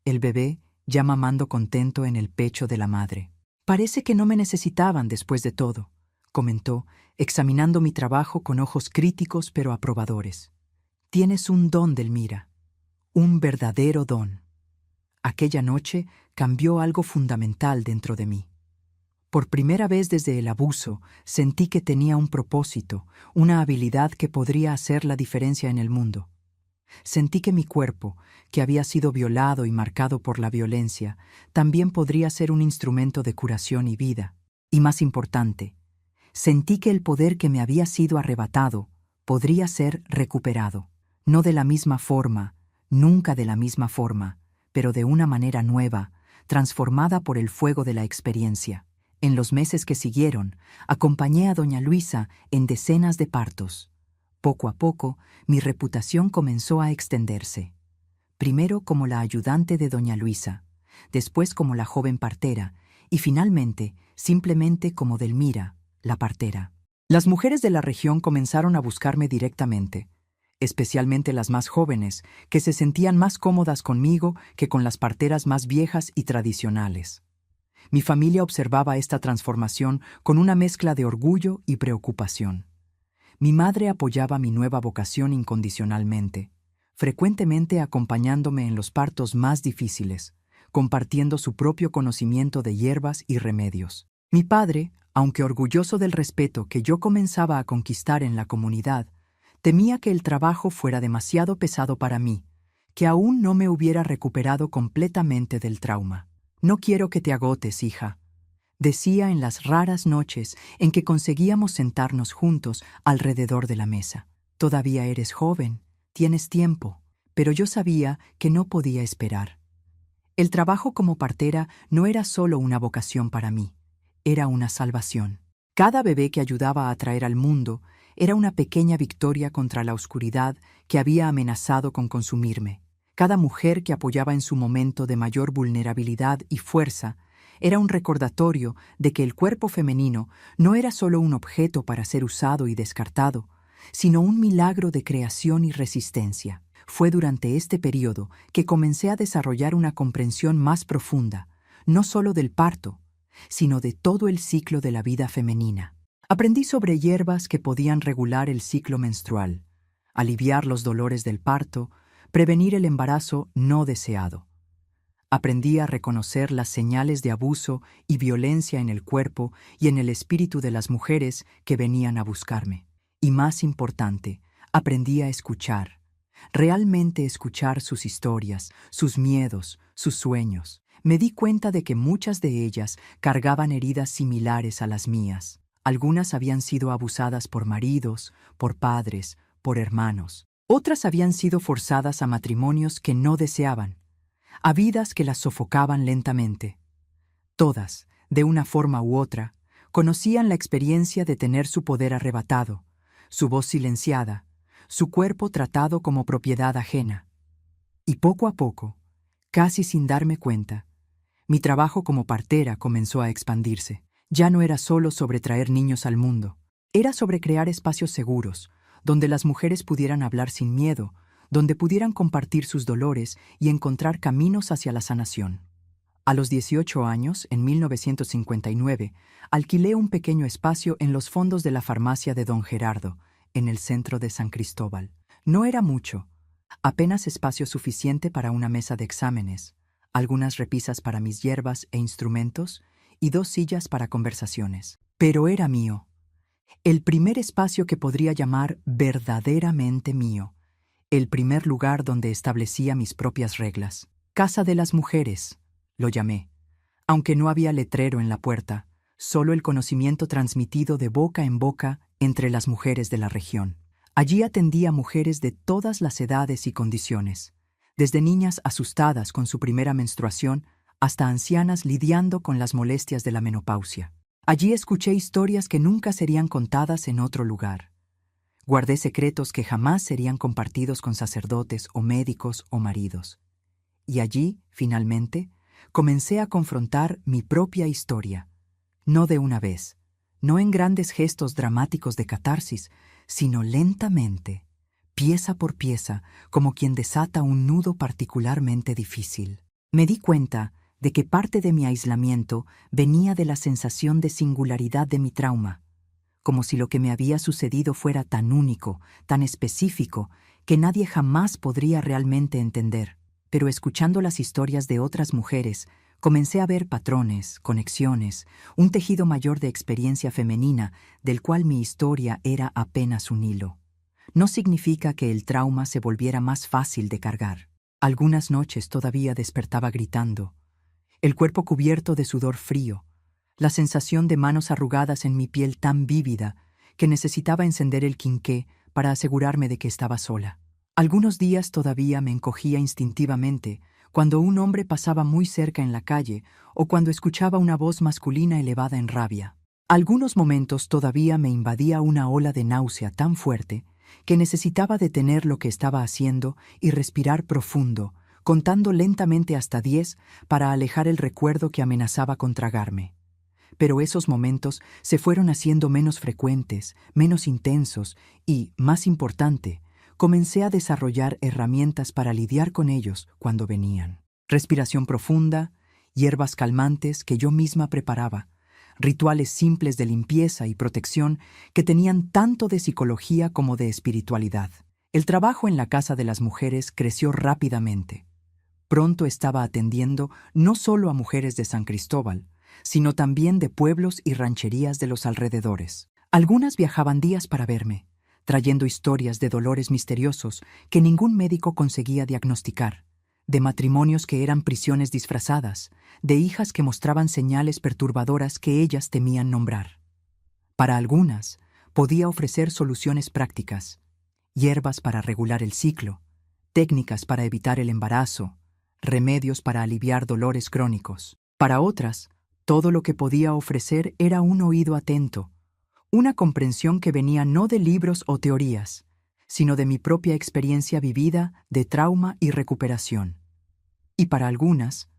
[SPEAKER 1] El bebé ya mamando contento en el pecho de la madre. «Parece que no me necesitaban después de todo», comentó, examinando mi trabajo con ojos críticos pero aprobadores. «Tienes un don, Delmira, un verdadero don». Aquella noche cambió algo fundamental dentro de mí. Por primera vez desde el abuso, sentí que tenía un propósito, una habilidad que podría hacer la diferencia en el mundo. Sentí que mi cuerpo, que había sido violado y marcado por la violencia, también podría ser un instrumento de curación y vida. Y más importante, sentí que el poder que me había sido arrebatado podría ser recuperado. No de la misma forma, nunca de la misma forma, pero de una manera nueva, transformada por el fuego de la experiencia. En los meses que siguieron, acompañé a doña Luisa en decenas de partos. Poco a poco, mi reputación comenzó a extenderse. Primero como la ayudante de doña Luisa, después como la joven partera y finalmente simplemente como Delmira, la partera. Las mujeres de la región comenzaron a buscarme directamente, especialmente las más jóvenes, que se sentían más cómodas conmigo que con las parteras más viejas y tradicionales. Mi familia observaba esta transformación con una mezcla de orgullo y preocupación. Mi madre apoyaba mi nueva vocación incondicionalmente, frecuentemente acompañándome en los partos más difíciles, compartiendo su propio conocimiento de hierbas y remedios. Mi padre, aunque orgulloso del respeto que yo comenzaba a conquistar en la comunidad, temía que el trabajo fuera demasiado pesado para mí, que aún no me hubiera recuperado completamente del trauma. «No quiero que te agotes, hija», decía en las raras noches en que conseguíamos sentarnos juntos alrededor de la mesa. «Todavía eres joven, tienes tiempo». Pero yo sabía que no podía esperar. El trabajo como partera no era solo una vocación para mí, era una salvación. Cada bebé que ayudaba a traer al mundo era una pequeña victoria contra la oscuridad que había amenazado con consumirme. Cada mujer que apoyaba en su momento de mayor vulnerabilidad y fuerza era un recordatorio de que el cuerpo femenino no era solo un objeto para ser usado y descartado, sino un milagro de creación y resistencia. Fue durante este periodo que comencé a desarrollar una comprensión más profunda, no solo del parto, sino de todo el ciclo de la vida femenina. Aprendí sobre hierbas que podían regular el ciclo menstrual, aliviar los dolores del parto, prevenir el embarazo no deseado. Aprendí a reconocer las señales de abuso y violencia en el cuerpo y en el espíritu de las mujeres que venían a buscarme. Y más importante, aprendí a escuchar, realmente escuchar sus historias, sus miedos, sus sueños. Me di cuenta de que muchas de ellas cargaban heridas similares a las mías. Algunas habían sido abusadas por maridos, por padres, por hermanos. Otras habían sido forzadas a matrimonios que no deseaban, a vidas que las sofocaban lentamente. Todas, de una forma u otra, conocían la experiencia de tener su poder arrebatado, su voz silenciada, su cuerpo tratado como propiedad ajena. Y poco a poco, casi sin darme cuenta, mi trabajo como partera comenzó a expandirse. Ya no era solo sobre traer niños al mundo, era sobre crear espacios seguros, donde las mujeres pudieran hablar sin miedo, donde pudieran compartir sus dolores y encontrar caminos hacia la sanación. A los 18 años, en 1959, alquilé un pequeño espacio en los fondos de la farmacia de Don Gerardo, en el centro de San Cristóbal. No era mucho, apenas espacio suficiente para una mesa de exámenes, algunas repisas para mis hierbas e instrumentos y 2 sillas para conversaciones. Pero era mío, el primer espacio que podría llamar verdaderamente mío, el primer lugar donde establecía mis propias reglas. Casa de las mujeres, lo llamé, aunque no había letrero en la puerta, solo el conocimiento transmitido de boca en boca entre las mujeres de la región. Allí atendía a mujeres de todas las edades y condiciones, desde niñas asustadas con su primera menstruación hasta ancianas lidiando con las molestias de la menopausia. Allí escuché historias que nunca serían contadas en otro lugar. Guardé secretos que jamás serían compartidos con sacerdotes o médicos o maridos. Y allí, finalmente, comencé a confrontar mi propia historia, no de una vez, no en grandes gestos dramáticos de catarsis, sino lentamente, pieza por pieza, como quien desata un nudo particularmente difícil. Me di cuenta de que parte de mi aislamiento venía de la sensación de singularidad de mi trauma, como si lo que me había sucedido fuera tan único, tan específico, que nadie jamás podría realmente entender. Pero escuchando las historias de otras mujeres, comencé a ver patrones, conexiones, un tejido mayor de experiencia femenina del cual mi historia era apenas un hilo. No significa que el trauma se volviera más fácil de cargar. Algunas noches todavía despertaba gritando, el cuerpo cubierto de sudor frío, la sensación de manos arrugadas en mi piel tan vívida que necesitaba encender el quinqué para asegurarme de que estaba sola. Algunos días todavía me encogía instintivamente cuando un hombre pasaba muy cerca en la calle o cuando escuchaba una voz masculina elevada en rabia. Algunos momentos todavía me invadía una ola de náusea tan fuerte que necesitaba detener lo que estaba haciendo y respirar profundo, contando lentamente hasta 10 para alejar el recuerdo que amenazaba con tragarme. Pero esos momentos se fueron haciendo menos frecuentes, menos intensos y, más importante, comencé a desarrollar herramientas para lidiar con ellos cuando venían. Respiración profunda, hierbas calmantes que yo misma preparaba, rituales simples de limpieza y protección que tenían tanto de psicología como de espiritualidad. El trabajo en la Casa de las Mujeres creció rápidamente. Pronto estaba atendiendo no solo a mujeres de San Cristóbal, sino también de pueblos y rancherías de los alrededores. Algunas viajaban días para verme, trayendo historias de dolores misteriosos que ningún médico conseguía diagnosticar, de matrimonios que eran prisiones disfrazadas, de hijas que mostraban señales perturbadoras que ellas temían nombrar. Para algunas, podía ofrecer soluciones prácticas, hierbas para regular el ciclo, técnicas para evitar el embarazo, remedios para aliviar dolores crónicos. Para otras, todo lo que podía ofrecer era un oído atento, una comprensión que venía no de libros o teorías, sino de mi propia experiencia vivida de trauma y recuperación. Y para algunas,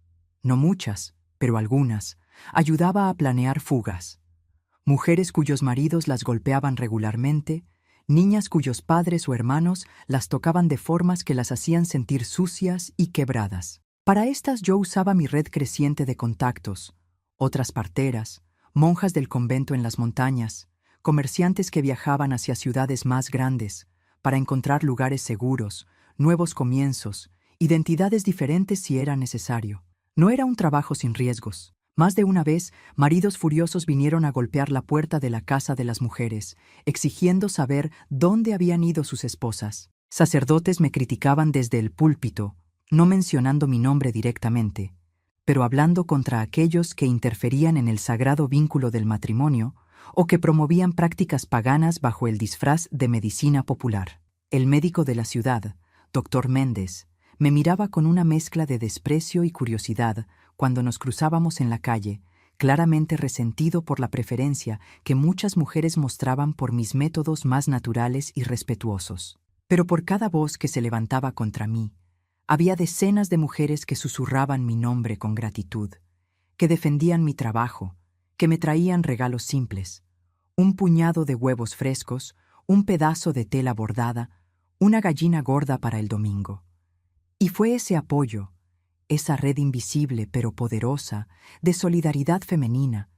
[SPEAKER 1] no muchas, pero algunas, ayudaba a planear fugas. Mujeres cuyos maridos las golpeaban regularmente, niñas cuyos padres o hermanos las tocaban de formas que las hacían sentir sucias y quebradas. Para estas yo usaba mi red creciente de contactos, otras parteras, monjas del convento en las montañas, comerciantes que viajaban hacia ciudades más grandes, para encontrar lugares seguros, nuevos comienzos, identidades diferentes si era necesario. No era un trabajo sin riesgos. Más de una vez, maridos furiosos vinieron a golpear la puerta de la Casa de las Mujeres, exigiendo saber dónde habían ido sus esposas. Sacerdotes me criticaban desde el púlpito, no mencionando mi nombre directamente, pero hablando contra aquellos que interferían en el sagrado vínculo del matrimonio o que promovían prácticas paganas bajo el disfraz de medicina popular. El médico de la ciudad, Dr. Méndez, me miraba con una mezcla de desprecio y curiosidad cuando nos cruzábamos en la calle, claramente resentido por la preferencia que muchas mujeres mostraban por mis métodos más naturales y respetuosos. Pero por cada voz que se levantaba contra mí, había decenas de mujeres que susurraban mi nombre con gratitud, que defendían mi trabajo, que me traían regalos simples, un puñado de huevos frescos, un pedazo de tela bordada, una gallina gorda para el domingo. Y fue ese apoyo, esa red invisible pero poderosa de solidaridad femenina,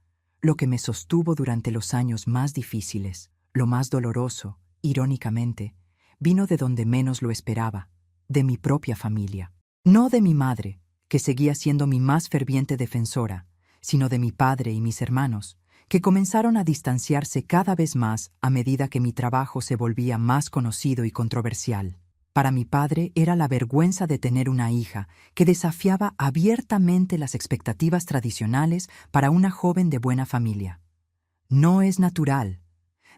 [SPEAKER 1] lo que me sostuvo durante los años más difíciles. Lo más doloroso, irónicamente, vino de donde menos lo esperaba, de mi propia familia. No de mi madre, que seguía siendo mi más ferviente defensora, sino de mi padre y mis hermanos, que comenzaron a distanciarse cada vez más a medida que mi trabajo se volvía más conocido y controversial. Para mi padre era la vergüenza de tener una hija que desafiaba abiertamente las expectativas tradicionales para una joven de buena familia. No es natural,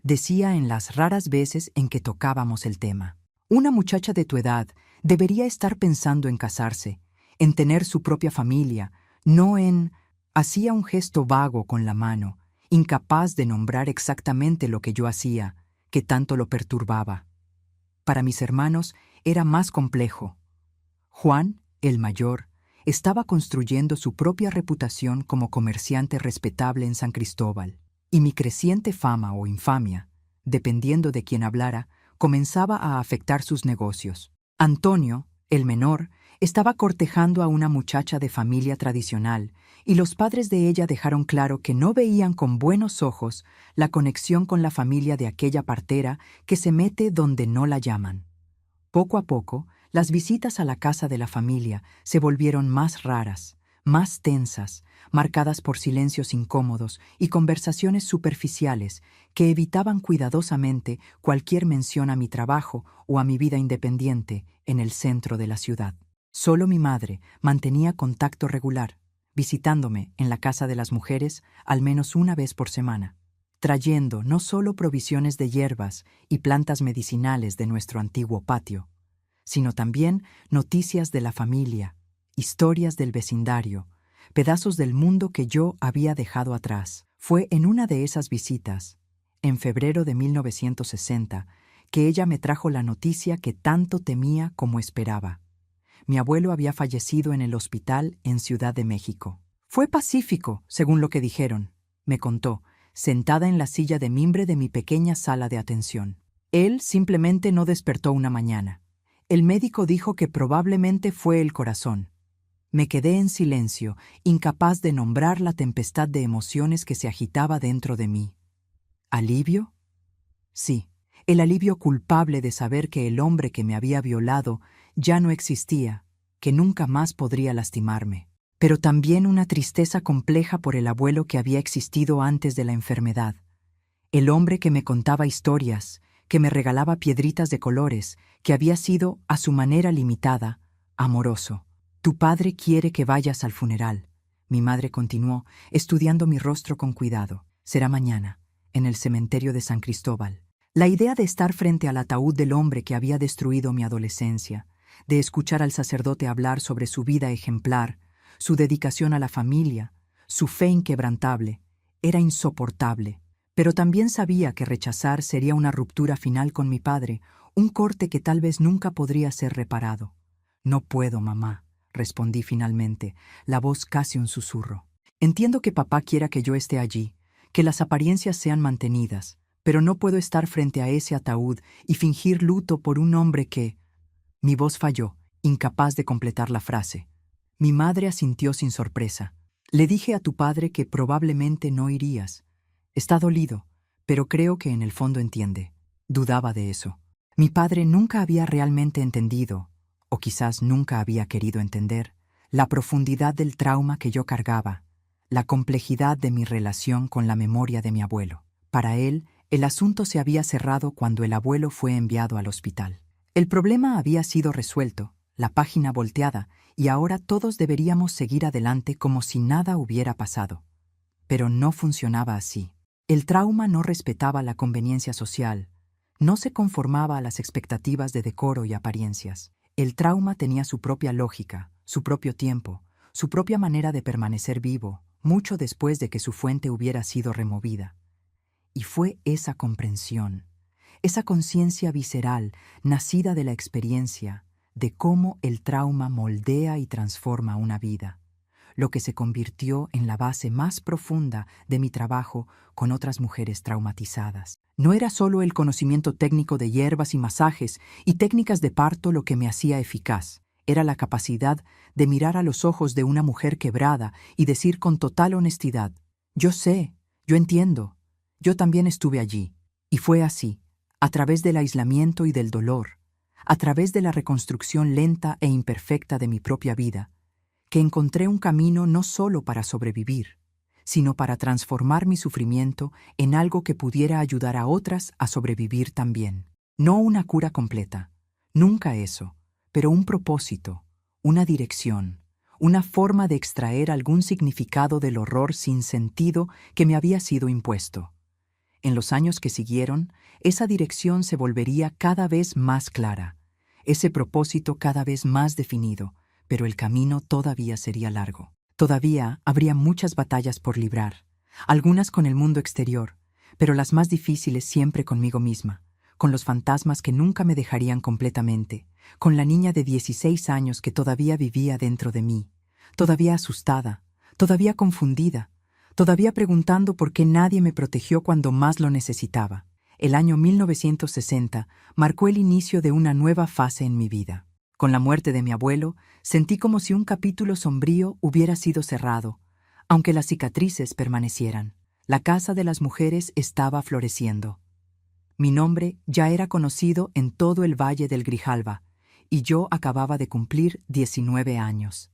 [SPEAKER 1] decía en las raras veces en que tocábamos el tema. Una muchacha de tu edad debería estar pensando en casarse, en tener su propia familia, no en... Hacía un gesto vago con la mano, incapaz de nombrar exactamente lo que yo hacía, que tanto lo perturbaba. Para mis hermanos era más complejo. Juan, el mayor, estaba construyendo su propia reputación como comerciante respetable en San Cristóbal, y mi creciente fama o infamia, dependiendo de quién hablara, comenzaba a afectar sus negocios. Antonio, el menor, estaba cortejando a una muchacha de familia tradicional, y los padres de ella dejaron claro que no veían con buenos ojos la conexión con la familia de aquella partera que se mete donde no la llaman. Poco a poco, las visitas a la casa de la familia se volvieron más raras, más tensas, marcadas por silencios incómodos y conversaciones superficiales que evitaban cuidadosamente cualquier mención a mi trabajo o a mi vida independiente en el centro de la ciudad. Solo mi madre mantenía contacto regular, visitándome en la casa de las mujeres al menos una vez por semana, trayendo no solo provisiones de hierbas y plantas medicinales de nuestro antiguo patio, sino también noticias de la familia, historias del vecindario, pedazos del mundo que yo había dejado atrás. Fue en una de esas visitas, en febrero de 1960, que ella me trajo la noticia que tanto temía como esperaba. Mi abuelo había fallecido en el hospital en Ciudad de México. Fue pacífico, según lo que dijeron, me contó, sentada en la silla de mimbre de mi pequeña sala de atención. Él simplemente no despertó una mañana. El médico dijo que probablemente fue el corazón. Me quedé en silencio, incapaz de nombrar la tempestad de emociones que se agitaba dentro de mí. ¿Alivio? Sí, el alivio culpable de saber que el hombre que me había violado ya no existía, que nunca más podría lastimarme. Pero también una tristeza compleja por el abuelo que había existido antes de la enfermedad. El hombre que me contaba historias, que me regalaba piedritas de colores, que había sido, a su manera limitada, amoroso. Tu padre quiere que vayas al funeral. Mi madre continuó, estudiando mi rostro con cuidado. Será mañana, en el cementerio de San Cristóbal. La idea de estar frente al ataúd del hombre que había destruido mi adolescencia, de escuchar al sacerdote hablar sobre su vida ejemplar, su dedicación a la familia, su fe inquebrantable, era insoportable. Pero también sabía que rechazar sería una ruptura final con mi padre, un corte que tal vez nunca podría ser reparado. No puedo, mamá, respondí finalmente, la voz casi un susurro. Entiendo que papá quiera que yo esté allí, que las apariencias sean mantenidas, pero no puedo estar frente a ese ataúd y fingir luto por un hombre que... Mi voz falló, incapaz de completar la frase. Mi madre asintió sin sorpresa. Le dije a tu padre que probablemente no irías. Está dolido, pero creo que en el fondo entiende. Dudaba de eso. Mi padre nunca había realmente entendido, o quizás nunca había querido entender, la profundidad del trauma que yo cargaba, la complejidad de mi relación con la memoria de mi abuelo. Para él, el asunto se había cerrado cuando el abuelo fue enviado al hospital. El problema había sido resuelto, la página volteada, y ahora todos deberíamos seguir adelante como si nada hubiera pasado. Pero no funcionaba así. El trauma no respetaba la conveniencia social, no se conformaba a las expectativas de decoro y apariencias. El trauma tenía su propia lógica, su propio tiempo, su propia manera de permanecer vivo, mucho después de que su fuente hubiera sido removida. Y fue esa comprensión, esa conciencia visceral, nacida de la experiencia, de cómo el trauma moldea y transforma una vida, lo que se convirtió en la base más profunda de mi trabajo con otras mujeres traumatizadas. No era solo el conocimiento técnico de hierbas y masajes y técnicas de parto lo que me hacía eficaz, era la capacidad de mirar a los ojos de una mujer quebrada y decir con total honestidad: yo sé, yo entiendo, yo también estuve allí. Y fue así, a través del aislamiento y del dolor, a través de la reconstrucción lenta e imperfecta de mi propia vida, que encontré un camino no solo para sobrevivir, sino para transformar mi sufrimiento en algo que pudiera ayudar a otras a sobrevivir también. No una cura completa, nunca eso, pero un propósito, una dirección, una forma de extraer algún significado del horror sin sentido que me había sido impuesto. En los años que siguieron, esa dirección se volvería cada vez más clara, ese propósito cada vez más definido, pero el camino todavía sería largo. Todavía habría muchas batallas por librar, algunas con el mundo exterior, pero las más difíciles siempre conmigo misma, con los fantasmas que nunca me dejarían completamente, con la niña de 16 años que todavía vivía dentro de mí, todavía asustada, todavía confundida, todavía preguntando por qué nadie me protegió cuando más lo necesitaba. El año 1960 marcó el inicio de una nueva fase en mi vida. Con la muerte de mi abuelo, sentí como si un capítulo sombrío hubiera sido cerrado, aunque las cicatrices permanecieran. La casa de las mujeres estaba floreciendo. Mi nombre ya era conocido en todo el Valle del Grijalva, y yo acababa de cumplir 19 años.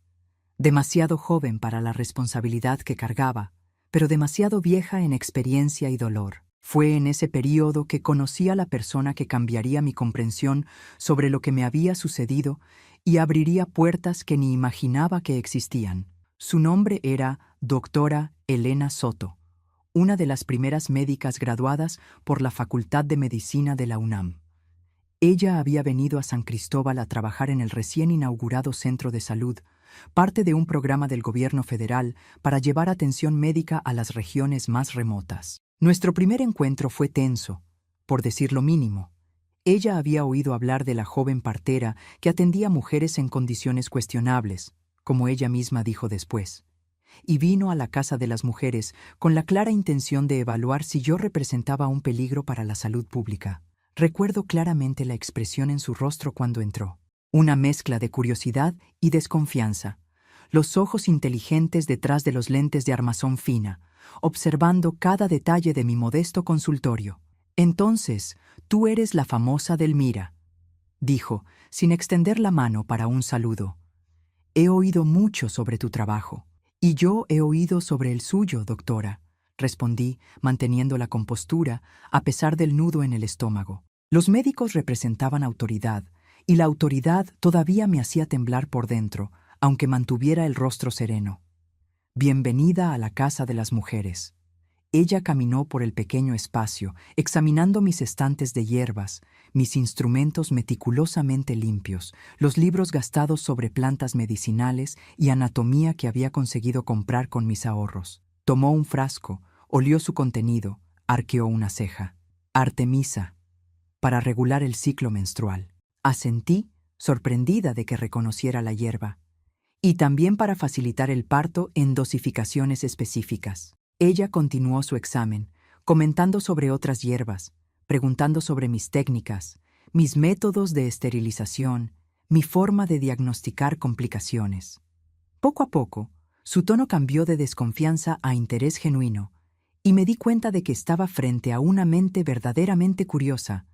[SPEAKER 1] Demasiado joven para la responsabilidad que cargaba, pero demasiado vieja en experiencia y dolor. Fue en ese período que conocí a la persona que cambiaría mi comprensión sobre lo que me había sucedido y abriría puertas que ni imaginaba que existían. Su nombre era Doctora Elena Soto, una de las primeras médicas graduadas por la Facultad de Medicina de la UNAM. Ella había venido a San Cristóbal a trabajar en el recién inaugurado Centro de Salud, parte de un programa del gobierno federal para llevar atención médica a las regiones más remotas. Nuestro primer encuentro fue tenso, por decir lo mínimo. Ella había oído hablar de la joven partera que atendía mujeres en condiciones cuestionables, como ella misma dijo después, y vino a la casa de las mujeres con la clara intención de evaluar si yo representaba un peligro para la salud pública. Recuerdo claramente la expresión en su rostro cuando entró. Una mezcla de curiosidad y desconfianza. Los ojos inteligentes detrás de los lentes de armazón fina, observando cada detalle de mi modesto consultorio. «Entonces, tú eres la famosa Delmira», dijo, sin extender la mano para un saludo. «He oído mucho sobre tu trabajo». «Y yo he oído sobre el suyo, doctora», respondí, manteniendo la compostura a pesar del nudo en el estómago. Los médicos representaban autoridad, y la autoridad todavía me hacía temblar por dentro, aunque mantuviera el rostro sereno. «Bienvenida a la casa de las mujeres». Ella caminó por el pequeño espacio, examinando mis estantes de hierbas, mis instrumentos meticulosamente limpios, los libros gastados sobre plantas medicinales y anatomía que había conseguido comprar con mis ahorros. Tomó un frasco, olió su contenido, arqueó una ceja. «Artemisa, para regular el ciclo menstrual». Asentí, sorprendida de que reconociera la hierba. «Y también para facilitar el parto en dosificaciones específicas». Ella continuó su examen, comentando sobre otras hierbas, preguntando sobre mis técnicas, mis métodos de esterilización, mi forma de diagnosticar complicaciones. Poco a poco, su tono cambió de desconfianza a interés genuino, y me di cuenta de que estaba frente a una mente verdaderamente curiosa,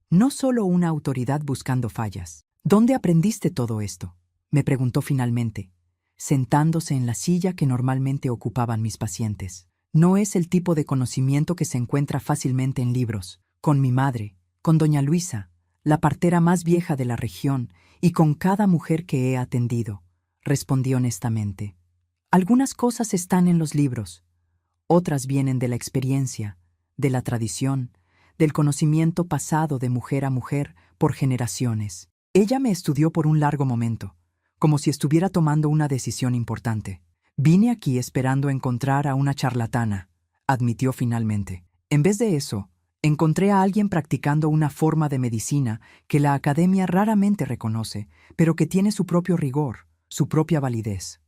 [SPEAKER 1] no solo una autoridad buscando fallas. «¿Dónde aprendiste todo esto?», me preguntó finalmente, sentándose en la silla que normalmente ocupaban mis pacientes. «No es el tipo de conocimiento que se encuentra fácilmente en libros. Con mi madre, con doña Luisa, la partera más vieja de la región, y con cada mujer que he atendido», respondí honestamente. «Algunas cosas están en los libros, otras vienen de la experiencia, de la tradición, del conocimiento pasado de mujer a mujer por generaciones». Ella me estudió por un largo momento, como si estuviera tomando una decisión importante. «Vine aquí esperando encontrar a una charlatana», admitió finalmente. «En vez de eso, encontré a alguien practicando una forma de medicina que la academia raramente reconoce, pero que tiene su propio rigor, su propia validez».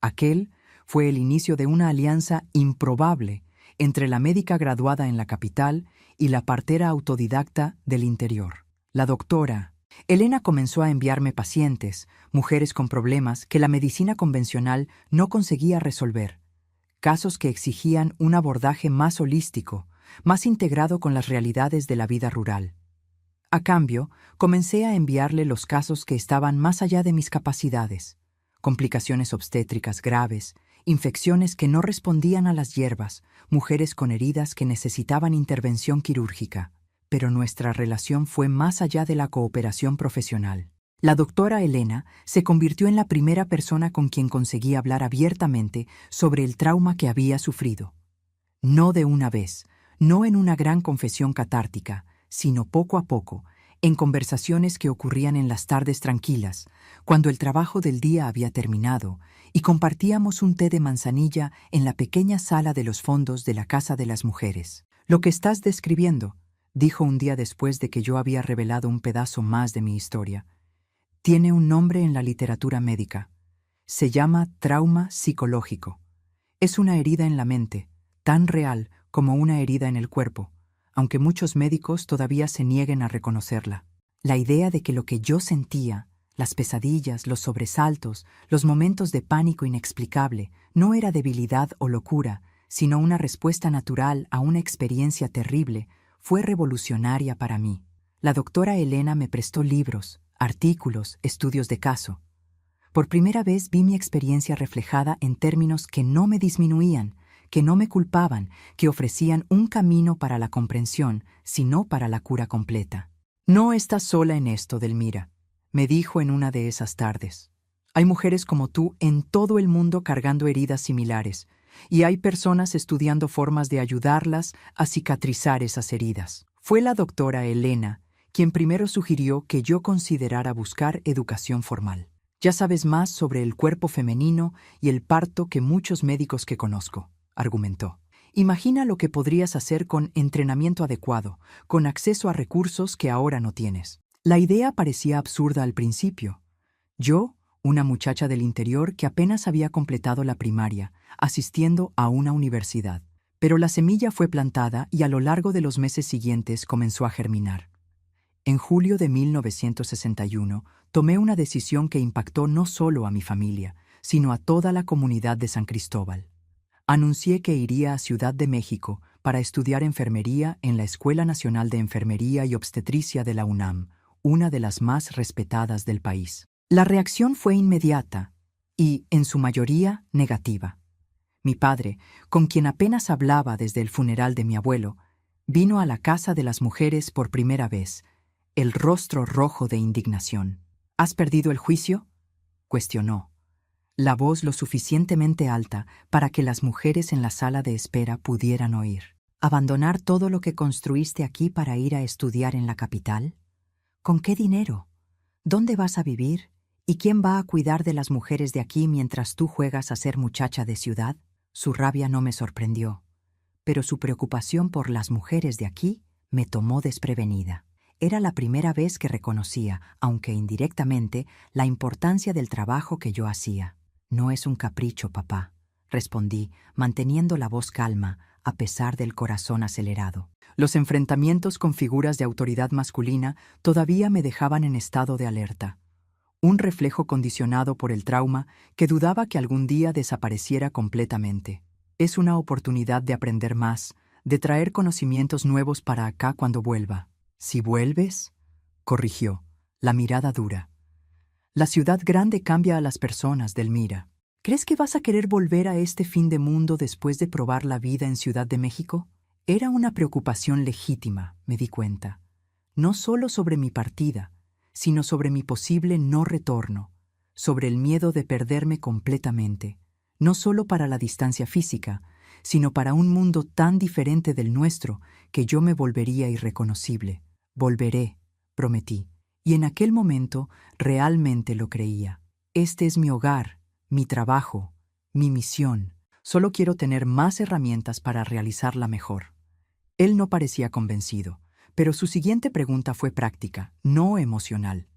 [SPEAKER 1] Aquel fue el inicio de una alianza improbable entre la médica graduada en la capital y la partera autodidacta del interior. La doctora Elena comenzó a enviarme pacientes, mujeres con problemas que la medicina convencional no conseguía resolver, casos que exigían un abordaje más holístico, más integrado con las realidades de la vida rural. A cambio, comencé a enviarle los casos que estaban más allá de mis capacidades: complicaciones obstétricas graves, infecciones que no respondían a las hierbas, mujeres con heridas que necesitaban intervención quirúrgica. Pero nuestra relación fue más allá de la cooperación profesional. La doctora Elena se convirtió en la primera persona con quien conseguí hablar abiertamente sobre el trauma que había sufrido. No de una vez, no en una gran confesión catártica, sino poco a poco, en conversaciones que ocurrían en las tardes tranquilas, cuando el trabajo del día había terminado, y compartíamos un té de manzanilla en la pequeña sala de los fondos de la Casa de las Mujeres. «Lo que estás describiendo», dijo un día después de que yo había revelado un pedazo más de mi historia, «tiene un nombre en la literatura médica. Se llama trauma psicológico. Es una herida en la mente, tan real como una herida en el cuerpo, aunque muchos médicos todavía se nieguen a reconocerla. La idea de que lo que yo sentía, las pesadillas, los sobresaltos, los momentos de pánico inexplicable, no era debilidad o locura, sino una respuesta natural a una experiencia terrible, fue revolucionaria para mí. La doctora Elena me prestó libros, artículos, estudios de caso. Por primera vez vi mi experiencia reflejada en términos que no me disminuían, que no me culpaban, que ofrecían un camino para la comprensión, sino para la cura completa. «No estás sola en esto, Delmira», me dijo en una de esas tardes. «Hay mujeres como tú en todo el mundo cargando heridas similares, y hay personas estudiando formas de ayudarlas a cicatrizar esas heridas». Fue la doctora Elena quien primero sugirió que yo considerara buscar educación formal. «Ya sabes más sobre el cuerpo femenino y el parto que muchos médicos que conozco», argumentó. «Imagina lo que podrías hacer con entrenamiento adecuado, con acceso a recursos que ahora no tienes». La idea parecía absurda al principio. Yo, una muchacha del interior que apenas había completado la primaria, asistiendo a una universidad. Pero la semilla fue plantada y a lo largo de los meses siguientes comenzó a germinar. En julio de 1961, tomé una decisión que impactó no solo a mi familia, sino a toda la comunidad de San Cristóbal. Anuncié que iría a Ciudad de México para estudiar enfermería en la Escuela Nacional de Enfermería y Obstetricia de la UNAM, una de las más respetadas del país. La reacción fue inmediata y, en su mayoría, negativa. Mi padre, con quien apenas hablaba desde el funeral de mi abuelo, vino a la Casa de las Mujeres por primera vez, el rostro rojo de indignación. «¿Has perdido el juicio?», cuestionó, la voz lo suficientemente alta para que las mujeres en la sala de espera pudieran oír. «¿Abandonar todo lo que construiste aquí para ir a estudiar en la capital? ¿Con qué dinero? ¿Dónde vas a vivir? ¿Y quién va a cuidar de las mujeres de aquí mientras tú juegas a ser muchacha de ciudad?» Su rabia no me sorprendió, pero su preocupación por las mujeres de aquí me tomó desprevenida. Era la primera vez que reconocía, aunque indirectamente, la importancia del trabajo que yo hacía. «No es un capricho, papá», respondí, manteniendo la voz calma, a pesar del corazón acelerado. Los enfrentamientos con figuras de autoridad masculina todavía me dejaban en estado de alerta. Un reflejo condicionado por el trauma que dudaba que algún día desapareciera completamente. «Es una oportunidad de aprender más, de traer conocimientos nuevos para acá cuando vuelva». «¿Si vuelves?», corrigió, la mirada dura. «La ciudad grande cambia a las personas, Delmira. ¿Crees que vas a querer volver a este fin de mundo después de probar la vida en Ciudad de México?». Era una preocupación legítima, me di cuenta. No solo sobre mi partida, sino sobre mi posible no retorno, sobre el miedo de perderme completamente, no solo para la distancia física, sino para un mundo tan diferente del nuestro que yo me volvería irreconocible. «Volveré», prometí, y en aquel momento realmente lo creía. «Este es mi hogar, mi trabajo, mi misión. Solo quiero tener más herramientas para realizarla mejor». Él no parecía convencido, pero su siguiente pregunta fue práctica, no emocional.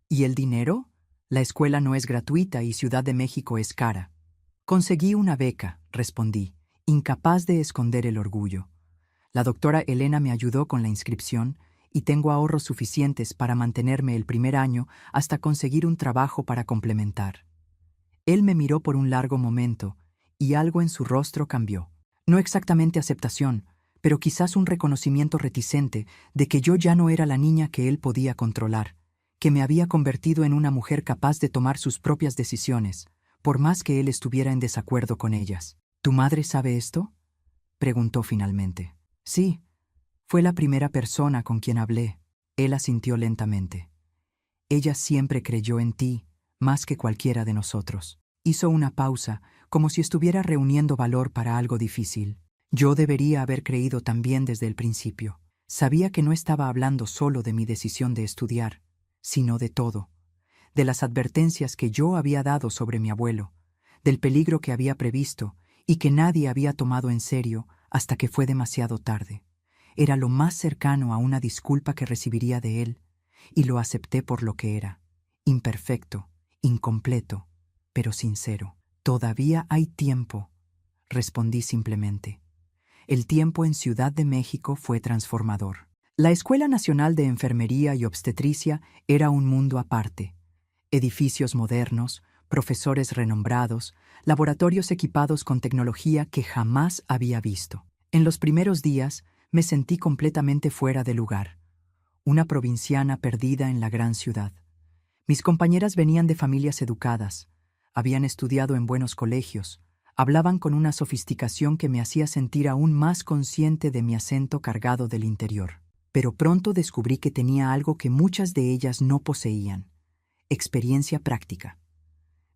[SPEAKER 1] «¿Y el dinero? La escuela no es gratuita y Ciudad de México es cara». «Conseguí una beca», respondí, incapaz de esconder el orgullo. La doctora Elena me ayudó con la inscripción y tengo ahorros suficientes para mantenerme el primer año hasta conseguir un trabajo para complementar. Él me miró por un largo momento, y algo en su rostro cambió. No exactamente aceptación, pero quizás un reconocimiento reticente de que yo ya no era la niña que él podía controlar, que me había convertido en una mujer capaz de tomar sus propias decisiones, por más que él estuviera en desacuerdo con ellas. ¿Tu madre sabe esto?, preguntó finalmente. Sí, fue la primera persona con quien hablé. Él asintió lentamente. Ella siempre creyó en ti, más que cualquiera de nosotros. Hizo una pausa, como si estuviera reuniendo valor para algo difícil. Yo debería haber creído también desde el principio. Sabía que no estaba hablando solo de mi decisión de estudiar, sino de todo, de las advertencias que yo había dado sobre mi abuelo, del peligro que había previsto y que nadie había tomado en serio hasta que fue demasiado tarde. Era lo más cercano a una disculpa que recibiría de él, y lo acepté por lo que era, imperfecto, incompleto, pero sincero. Todavía hay tiempo, respondí simplemente. El tiempo en Ciudad de México fue transformador. La Escuela Nacional de Enfermería y Obstetricia era un mundo aparte. Edificios modernos, profesores renombrados, laboratorios equipados con tecnología que jamás había visto. En los primeros días me sentí completamente fuera de lugar, una provinciana perdida en la gran ciudad. Mis compañeras venían de familias educadas, habían estudiado en buenos colegios, hablaban con una sofisticación que me hacía sentir aún más consciente de mi acento cargado del interior. Pero pronto descubrí que tenía algo que muchas de ellas no poseían: experiencia práctica.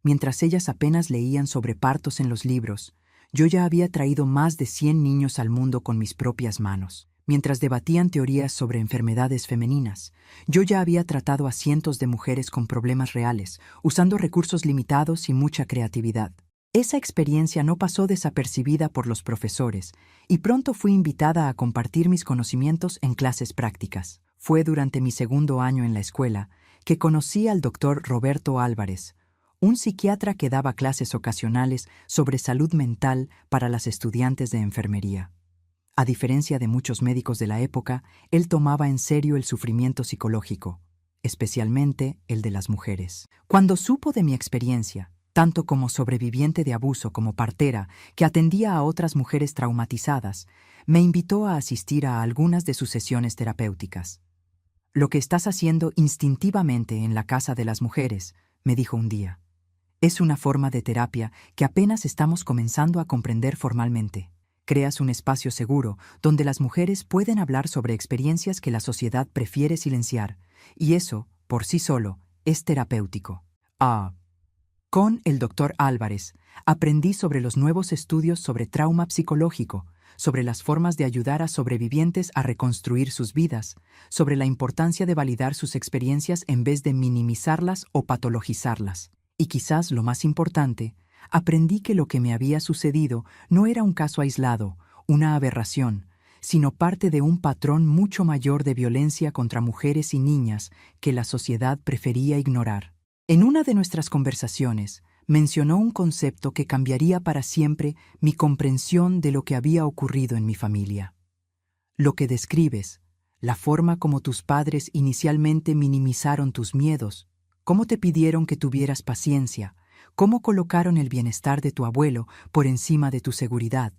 [SPEAKER 1] Mientras ellas apenas leían sobre partos en los libros, yo ya había traído más de 100 niños al mundo con mis propias manos. Mientras debatían teorías sobre enfermedades femeninas, yo ya había tratado a cientos de mujeres con problemas reales, usando recursos limitados y mucha creatividad. Esa experiencia no pasó desapercibida por los profesores, y pronto fui invitada a compartir mis conocimientos en clases prácticas. Fue durante mi segundo año en la escuela que conocí al doctor Roberto Álvarez, un psiquiatra que daba clases ocasionales sobre salud mental para las estudiantes de enfermería. A diferencia de muchos médicos de la época, él tomaba en serio el sufrimiento psicológico, especialmente el de las mujeres. Cuando supo de mi experiencia, tanto como sobreviviente de abuso como partera que atendía a otras mujeres traumatizadas, me invitó a asistir a algunas de sus sesiones terapéuticas. «Lo que estás haciendo instintivamente en la casa de las mujeres», me dijo un día, «es una forma de terapia que apenas estamos comenzando a comprender formalmente. Creas un espacio seguro donde las mujeres pueden hablar sobre experiencias que la sociedad prefiere silenciar, y eso, por sí solo, es terapéutico». Con el doctor Álvarez, aprendí sobre los nuevos estudios sobre trauma psicológico, sobre las formas de ayudar a sobrevivientes a reconstruir sus vidas, sobre la importancia de validar sus experiencias en vez de minimizarlas o patologizarlas. Y quizás lo más importante, aprendí que lo que me había sucedido no era un caso aislado, una aberración, sino parte de un patrón mucho mayor de violencia contra mujeres y niñas que la sociedad prefería ignorar. En una de nuestras conversaciones, mencionó un concepto que cambiaría para siempre mi comprensión de lo que había ocurrido en mi familia. Lo que describes, la forma como tus padres inicialmente minimizaron tus miedos, cómo te pidieron que tuvieras paciencia, cómo colocaron el bienestar de tu abuelo por encima de tu seguridad.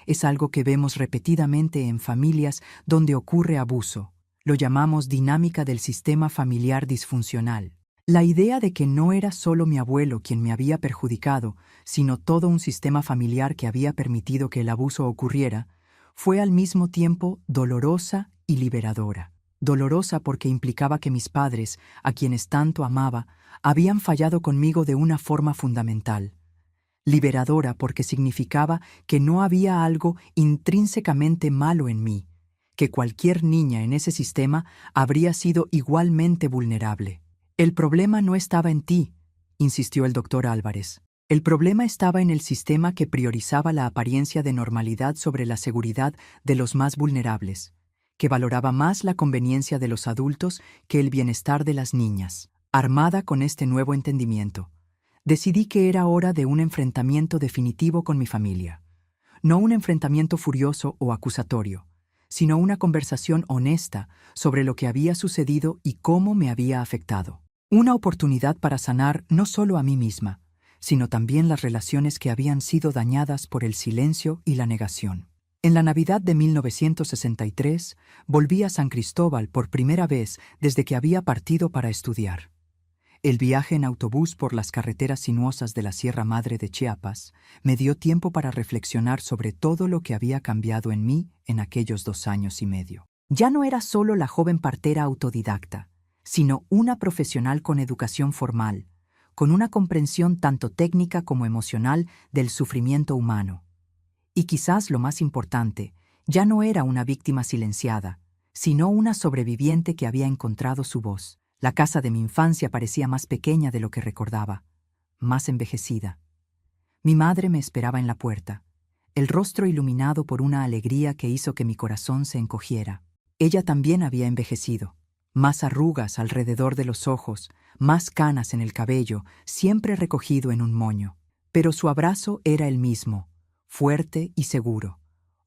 [SPEAKER 1] Es algo que vemos repetidamente en familias donde ocurre abuso. Lo llamamos dinámica del sistema familiar disfuncional. La idea de que no era solo mi abuelo quien me había perjudicado, sino todo un sistema familiar que había permitido que el abuso ocurriera, fue al mismo tiempo dolorosa y liberadora. Dolorosa porque implicaba que mis padres, a quienes tanto amaba, habían fallado conmigo de una forma fundamental. Liberadora porque significaba que no había algo intrínsecamente malo en mí, que cualquier niña en ese sistema habría sido igualmente vulnerable. «El problema no estaba en ti», insistió el doctor Álvarez. «El problema estaba en el sistema que priorizaba la apariencia de normalidad sobre la seguridad de los más vulnerables, que valoraba más la conveniencia de los adultos que el bienestar de las niñas». Armada con este nuevo entendimiento, decidí que era hora de un enfrentamiento definitivo con mi familia. No un enfrentamiento furioso o acusatorio, sino una conversación honesta sobre lo que había sucedido y cómo me había afectado. Una oportunidad para sanar no solo a mí misma, sino también las relaciones que habían sido dañadas por el silencio y la negación. En la Navidad de 1963, volví a San Cristóbal por primera vez desde que había partido para estudiar. El viaje en autobús por las carreteras sinuosas de la Sierra Madre de Chiapas me dio tiempo para reflexionar sobre todo lo que había cambiado en mí en aquellos 2 años y medio. Ya no era solo la joven partera autodidacta, sino una profesional con educación formal, con una comprensión tanto técnica como emocional del sufrimiento humano. Y quizás lo más importante, ya no era una víctima silenciada, sino una sobreviviente que había encontrado su voz. La casa de mi infancia parecía más pequeña de lo que recordaba, más envejecida. Mi madre me esperaba en la puerta, el rostro iluminado por una alegría que hizo que mi corazón se encogiera. Ella también había envejecido, más arrugas alrededor de los ojos, más canas en el cabello, siempre recogido en un moño. Pero su abrazo era el mismo, fuerte y seguro,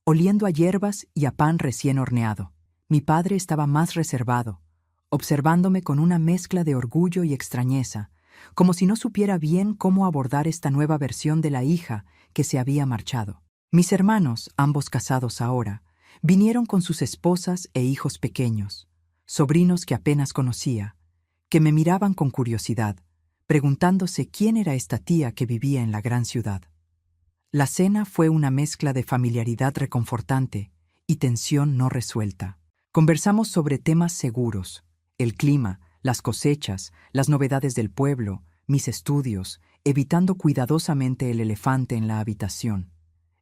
[SPEAKER 1] oliendo a hierbas y a pan recién horneado. Mi padre estaba más reservado, observándome con una mezcla de orgullo y extrañeza, como si no supiera bien cómo abordar esta nueva versión de la hija que se había marchado. Mis hermanos, ambos casados ahora, vinieron con sus esposas e hijos pequeños, sobrinos que apenas conocía, que me miraban con curiosidad, preguntándose quién era esta tía que vivía en la gran ciudad. La cena fue una mezcla de familiaridad reconfortante y tensión no resuelta. Conversamos sobre temas seguros: el clima, las cosechas, las novedades del pueblo, mis estudios, evitando cuidadosamente el elefante en la habitación,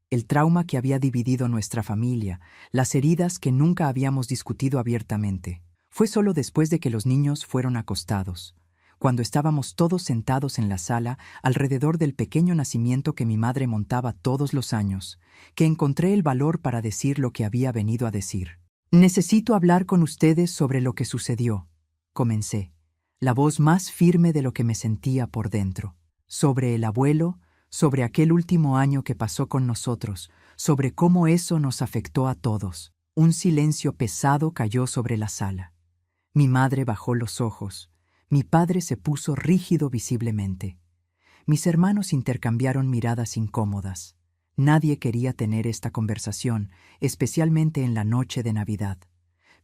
[SPEAKER 1] el trauma que había dividido nuestra familia, las heridas que nunca habíamos discutido abiertamente. Fue solo después de que los niños fueron acostados, cuando estábamos todos sentados en la sala alrededor del pequeño nacimiento que mi madre montaba todos los años, que encontré el valor para decir lo que había venido a decir. «Necesito hablar con ustedes sobre lo que sucedió», comencé, la voz más firme de lo que me sentía por dentro. Sobre el abuelo, sobre aquel último año que pasó con nosotros, sobre cómo eso nos afectó a todos. Un silencio pesado cayó sobre la sala. Mi madre bajó los ojos. Mi padre se puso rígido visiblemente. Mis hermanos intercambiaron miradas incómodas. Nadie quería tener esta conversación, especialmente en la noche de Navidad.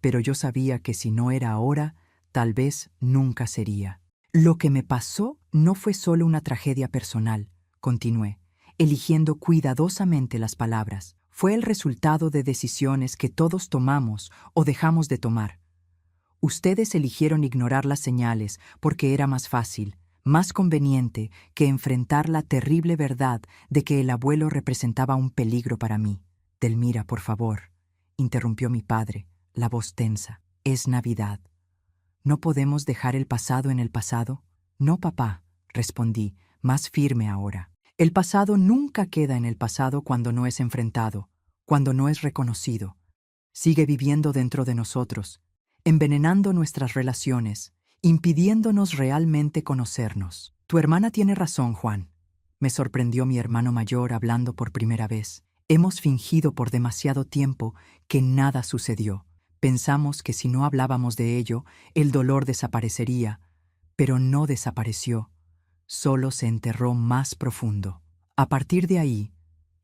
[SPEAKER 1] Pero yo sabía que si no era ahora, tal vez nunca sería. Lo que me pasó no fue solo una tragedia personal, continué, eligiendo cuidadosamente las palabras. Fue el resultado de decisiones que todos tomamos o dejamos de tomar. Ustedes eligieron ignorar las señales porque era más fácil, más conveniente que enfrentar la terrible verdad de que el abuelo representaba un peligro para mí. «Delmira, por favor», interrumpió mi padre, la voz tensa. «Es Navidad. ¿No podemos dejar el pasado en el pasado?» «No, papá», respondí, más firme ahora. «El pasado nunca queda en el pasado cuando no es enfrentado, cuando no es reconocido. Sigue viviendo dentro de nosotros, envenenando nuestras relaciones, impidiéndonos realmente conocernos». «Tu hermana tiene razón, Juan», me sorprendió mi hermano mayor hablando por primera vez. «Hemos fingido por demasiado tiempo que nada sucedió. Pensamos que si no hablábamos de ello, el dolor desaparecería, pero no desapareció, solo se enterró más profundo. A partir de ahí,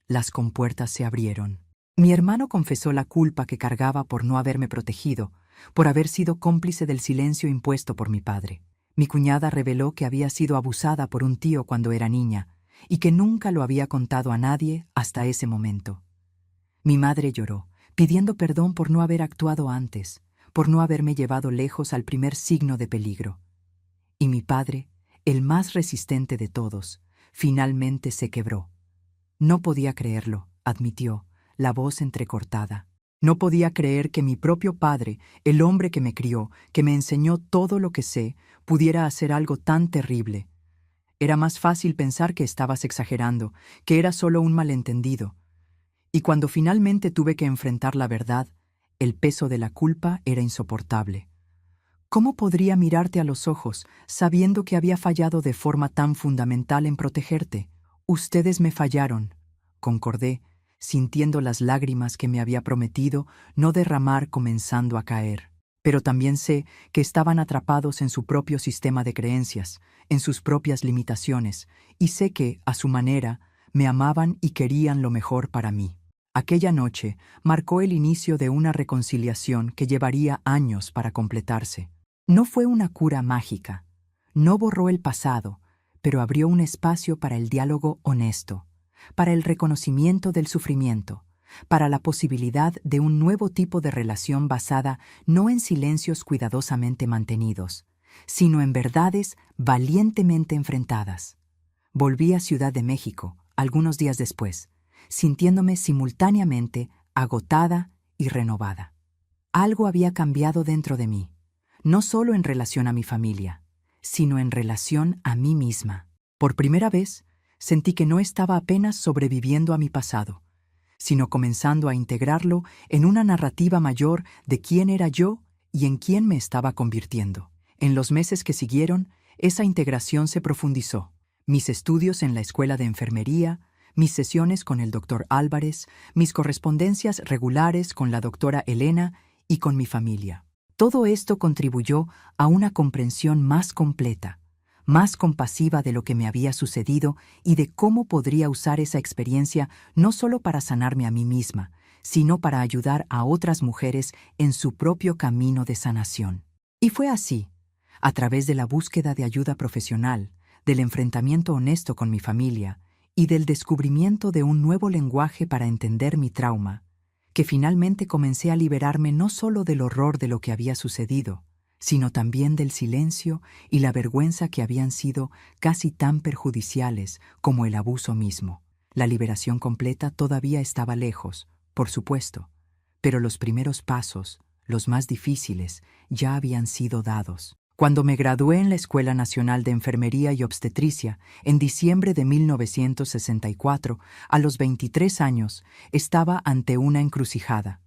[SPEAKER 1] las compuertas se abrieron. Mi hermano confesó la culpa que cargaba por no haberme protegido, por haber sido cómplice del silencio impuesto por mi padre. Mi cuñada reveló que había sido abusada por un tío cuando era niña y que nunca lo había contado a nadie hasta ese momento. Mi madre lloró, pidiendo perdón por no haber actuado antes, por no haberme llevado lejos al primer signo de peligro. Y mi padre, el más resistente de todos, finalmente se quebró. No podía creerlo, admitió, la voz entrecortada. No podía creer que mi propio padre, el hombre que me crió, que me enseñó todo lo que sé, pudiera hacer algo tan terrible. Era más fácil pensar que estabas exagerando, que era solo un malentendido. Y cuando finalmente tuve que enfrentar la verdad, el peso de la culpa era insoportable. ¿Cómo podría mirarte a los ojos sabiendo que había fallado de forma tan fundamental en protegerte? Ustedes me fallaron, concordé, sintiendo las lágrimas que me había prometido no derramar comenzando a caer. Pero también sé que estaban atrapados en su propio sistema de creencias, en sus propias limitaciones, y sé que, a su manera, me amaban y querían lo mejor para mí. Aquella noche marcó el inicio de una reconciliación que llevaría años para completarse. No fue una cura mágica, no borró el pasado, pero abrió un espacio para el diálogo honesto, para el reconocimiento del sufrimiento, para la posibilidad de un nuevo tipo de relación basada no en silencios cuidadosamente mantenidos, sino en verdades valientemente enfrentadas. Volví a Ciudad de México, algunos días después, sintiéndome simultáneamente agotada y renovada. Algo había cambiado dentro de mí, no solo en relación a mi familia, sino en relación a mí misma. Por primera vez, sentí que no estaba apenas sobreviviendo a mi pasado, sino comenzando a integrarlo en una narrativa mayor de quién era yo y en quién me estaba convirtiendo. En los meses que siguieron, esa integración se profundizó. Mis estudios en la escuela de enfermería, mis sesiones con el doctor Álvarez, mis correspondencias regulares con la doctora Elena y con mi familia. Todo esto contribuyó a una comprensión más completa, más compasiva de lo que me había sucedido y de cómo podría usar esa experiencia no solo para sanarme a mí misma, sino para ayudar a otras mujeres en su propio camino de sanación. Y fue así, a través de la búsqueda de ayuda profesional, del enfrentamiento honesto con mi familia y del descubrimiento de un nuevo lenguaje para entender mi trauma, que finalmente comencé a liberarme no solo del horror de lo que había sucedido, sino también del silencio y la vergüenza que habían sido casi tan perjudiciales como el abuso mismo. La liberación completa todavía estaba lejos, por supuesto, pero los primeros pasos, los más difíciles, ya habían sido dados. Cuando me gradué en la Escuela Nacional de Enfermería y Obstetricia, en diciembre de 1964, a los 23 años, estaba ante una encrucijada.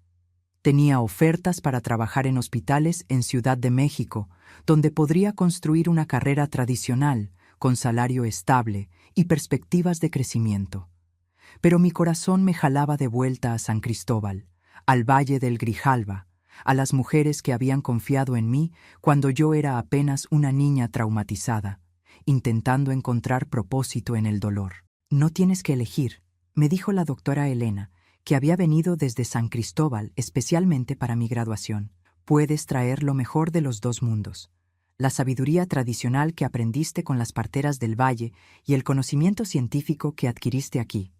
[SPEAKER 1] Tenía ofertas para trabajar en hospitales en Ciudad de México, donde podría construir una carrera tradicional, con salario estable y perspectivas de crecimiento. Pero mi corazón me jalaba de vuelta a San Cristóbal, al Valle del Grijalva, a las mujeres que habían confiado en mí cuando yo era apenas una niña traumatizada, intentando encontrar propósito en el dolor. No tienes que elegir, me dijo la doctora Elena, que había venido desde San Cristóbal especialmente para mi graduación. Puedes traer lo mejor de los dos mundos, la sabiduría tradicional que aprendiste con las parteras del Valle y el conocimiento científico que adquiriste aquí.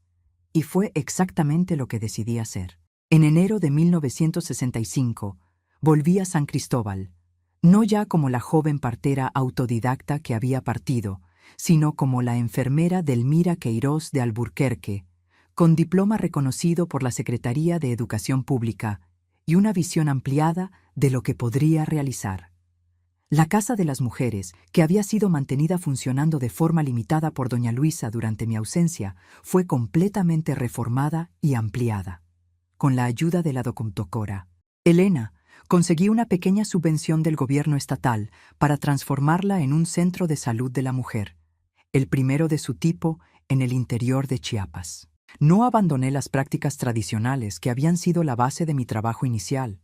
[SPEAKER 1] Y fue exactamente lo que decidí hacer. En enero de 1965, volví a San Cristóbal, no ya como la joven partera autodidacta que había partido, sino como la enfermera Delmira Queiroz de Alburquerque, con diploma reconocido por la Secretaría de Educación Pública y una visión ampliada de lo que podría realizar. La Casa de las Mujeres, que había sido mantenida funcionando de forma limitada por doña Luisa durante mi ausencia, fue completamente reformada y ampliada. Con la ayuda de la doctora Elena, conseguí una pequeña subvención del gobierno estatal para transformarla en un centro de salud de la mujer, el primero de su tipo en el interior de Chiapas. No abandoné las prácticas tradicionales que habían sido la base de mi trabajo inicial.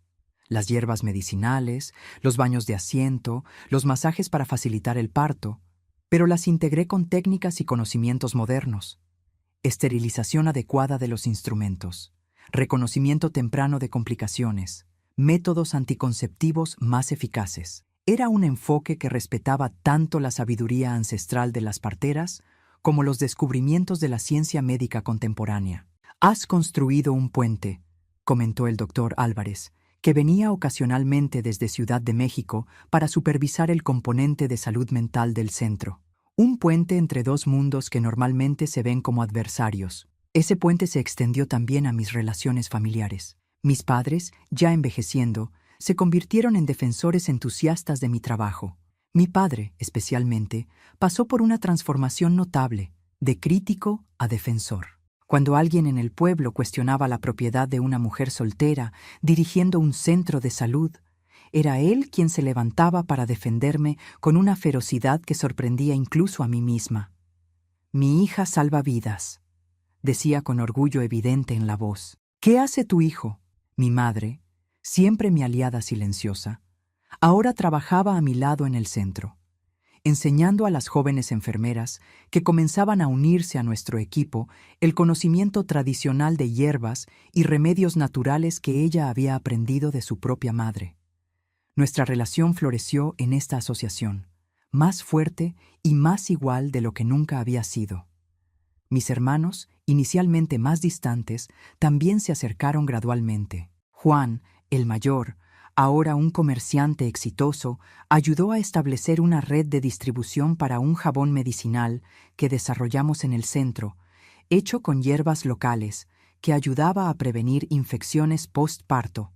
[SPEAKER 1] Las hierbas medicinales, los baños de asiento, los masajes para facilitar el parto, pero las integré con técnicas y conocimientos modernos. Esterilización adecuada de los instrumentos, reconocimiento temprano de complicaciones, métodos anticonceptivos más eficaces. Era un enfoque que respetaba tanto la sabiduría ancestral de las parteras como los descubrimientos de la ciencia médica contemporánea. «Has construido un puente», comentó el doctor Álvarez, que venía ocasionalmente desde Ciudad de México para supervisar el componente de salud mental del centro. Un puente entre dos mundos que normalmente se ven como adversarios. Ese puente se extendió también a mis relaciones familiares. Mis padres, ya envejeciendo, se convirtieron en defensores entusiastas de mi trabajo. Mi padre, especialmente, pasó por una transformación notable, de crítico a defensor. Cuando alguien en el pueblo cuestionaba la propiedad de una mujer soltera dirigiendo un centro de salud, era él quien se levantaba para defenderme con una ferocidad que sorprendía incluso a mí misma. «Mi hija salva vidas. decía con orgullo evidente en la voz. ¿Qué hace tu hijo? Mi madre, siempre mi aliada silenciosa, ahora trabajaba a mi lado en el centro, enseñando a las jóvenes enfermeras que comenzaban a unirse a nuestro equipo el conocimiento tradicional de hierbas y remedios naturales que ella había aprendido de su propia madre. Nuestra relación floreció en esta asociación, más fuerte y más igual de lo que nunca había sido. Mis hermanos, inicialmente más distantes, también se acercaron gradualmente. Juan, el mayor, ahora un comerciante exitoso, ayudó a establecer una red de distribución para un jabón medicinal que desarrollamos en el centro, hecho con hierbas locales, que ayudaba a prevenir infecciones postparto.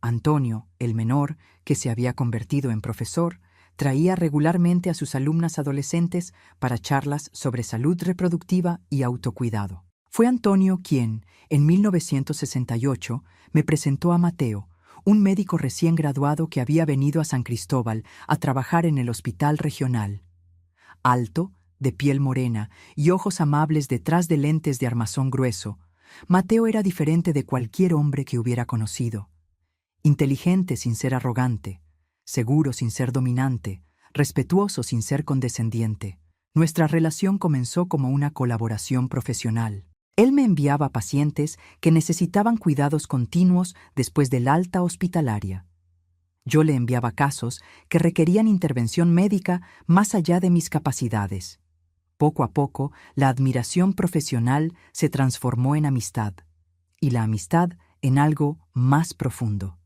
[SPEAKER 1] Antonio, el menor, que se había convertido en profesor, traía regularmente a sus alumnas adolescentes para charlas sobre salud reproductiva y autocuidado. Fue Antonio quien, en 1968, me presentó a Mateo, un médico recién graduado que había venido a San Cristóbal a trabajar en el hospital regional. Alto, de piel morena y ojos amables detrás de lentes de armazón grueso, Mateo era diferente de cualquier hombre que hubiera conocido. Inteligente sin ser arrogante, seguro sin ser dominante, respetuoso sin ser condescendiente. Nuestra relación comenzó como una colaboración profesional. Él me enviaba pacientes que necesitaban cuidados continuos después del alta hospitalaria. Yo le enviaba casos que requerían intervención médica más allá de mis capacidades. Poco a poco, la admiración profesional se transformó en amistad, y la amistad en algo más profundo.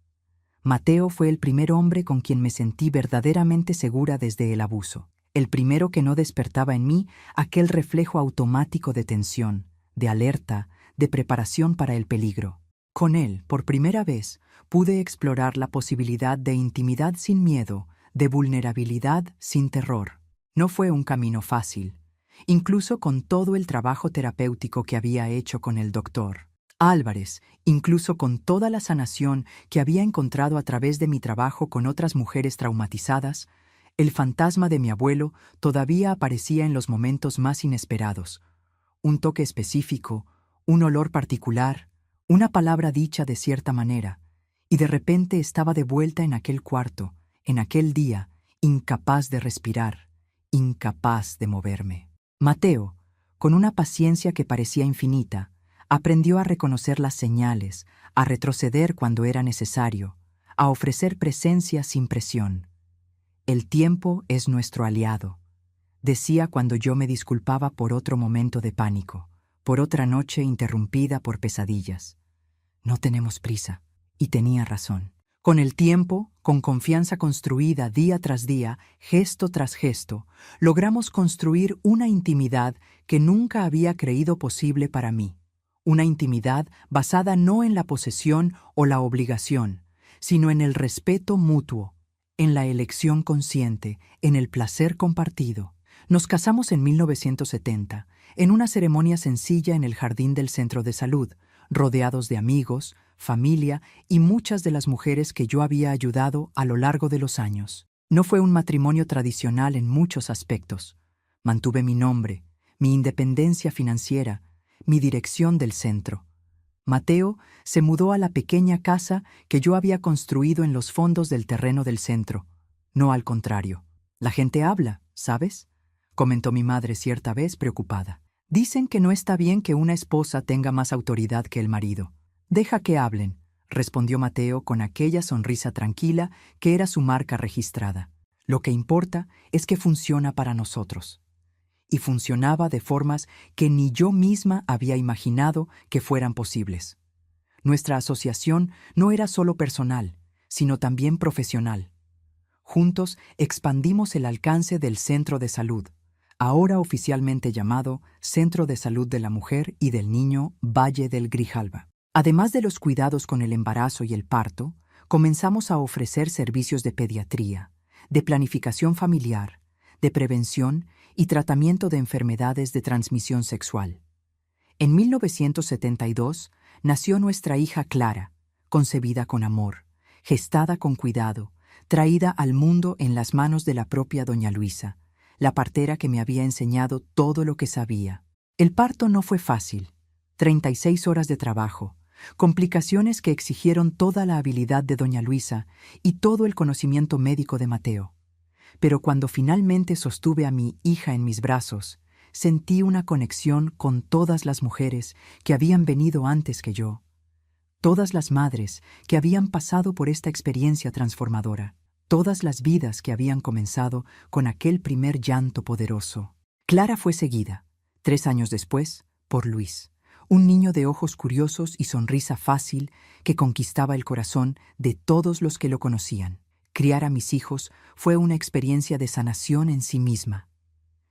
[SPEAKER 1] Mateo fue el primer hombre con quien me sentí verdaderamente segura desde el abuso, el primero que no despertaba en mí aquel reflejo automático de tensión, de alerta, de preparación para el peligro. Con él, por primera vez, pude explorar la posibilidad de intimidad sin miedo, de vulnerabilidad sin terror. No fue un camino fácil, incluso con todo el trabajo terapéutico que había hecho con el doctor Álvarez, incluso con toda la sanación que había encontrado a través de mi trabajo con otras mujeres traumatizadas, el fantasma de mi abuelo todavía aparecía en los momentos más inesperados. Un toque específico, un olor particular, una palabra dicha de cierta manera, y de repente estaba de vuelta en aquel cuarto, en aquel día, incapaz de respirar, incapaz de moverme. Mateo, con una paciencia que parecía infinita, aprendió a reconocer las señales, a retroceder cuando era necesario, a ofrecer presencia sin presión. El tiempo es nuestro aliado, decía cuando yo me disculpaba por otro momento de pánico, por otra noche interrumpida por pesadillas. No tenemos prisa, y tenía razón. Con el tiempo, con confianza construida día tras día, gesto tras gesto, logramos construir una intimidad que nunca había creído posible para mí. Una intimidad basada no en la posesión o la obligación, sino en el respeto mutuo, en la elección consciente, en el placer compartido. Nos casamos en 1970, en una ceremonia sencilla en el jardín del centro de salud, rodeados de amigos, familia y muchas de las mujeres que yo había ayudado a lo largo de los años. No fue un matrimonio tradicional en muchos aspectos. Mantuve mi nombre, mi independencia financiera, mi dirección del centro. Mateo se mudó a la pequeña casa que yo había construido en los fondos del terreno del centro. No al contrario. La gente habla, ¿sabes?, comentó mi madre cierta vez preocupada. Dicen que no está bien que una esposa tenga más autoridad que el marido. Deja que hablen, respondió Mateo con aquella sonrisa tranquila que era su marca registrada. Lo que importa es que funciona para nosotros. Y funcionaba de formas que ni yo misma había imaginado que fueran posibles. Nuestra asociación no era solo personal, sino también profesional. Juntos expandimos el alcance del centro de salud, ahora oficialmente llamado Centro de Salud de la Mujer y del Niño Valle del Grijalba. Además de los cuidados con el embarazo y el parto, comenzamos a ofrecer servicios de pediatría, de planificación familiar, de prevención y tratamiento de enfermedades de transmisión sexual. En 1972 nació nuestra hija Clara, concebida con amor, gestada con cuidado, traída al mundo en las manos de la propia doña Luisa, la partera que me había enseñado todo lo que sabía. El parto no fue fácil. 36 horas de trabajo, complicaciones que exigieron toda la habilidad de doña Luisa y todo el conocimiento médico de Mateo. Pero cuando finalmente sostuve a mi hija en mis brazos, sentí una conexión con todas las mujeres que habían venido antes que yo, todas las madres que habían pasado por esta experiencia transformadora, todas las vidas que habían comenzado con aquel primer llanto poderoso. Clara fue seguida, 3 años después, por Luis, un niño de ojos curiosos y sonrisa fácil que conquistaba el corazón de todos los que lo conocían. Criar a mis hijos fue una experiencia de sanación en sí misma.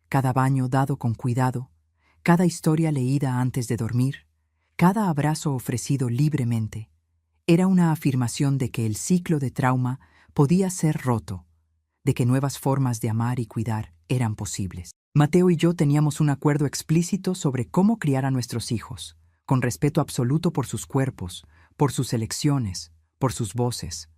[SPEAKER 1] Cada baño dado con cuidado, cada historia leída antes de dormir, cada abrazo ofrecido libremente, era una afirmación de que el ciclo de trauma podía ser roto, de que nuevas formas de amar y cuidar eran posibles. Mateo y yo teníamos un acuerdo explícito sobre cómo criar a nuestros hijos, con respeto absoluto por sus cuerpos, por sus elecciones, por sus voces.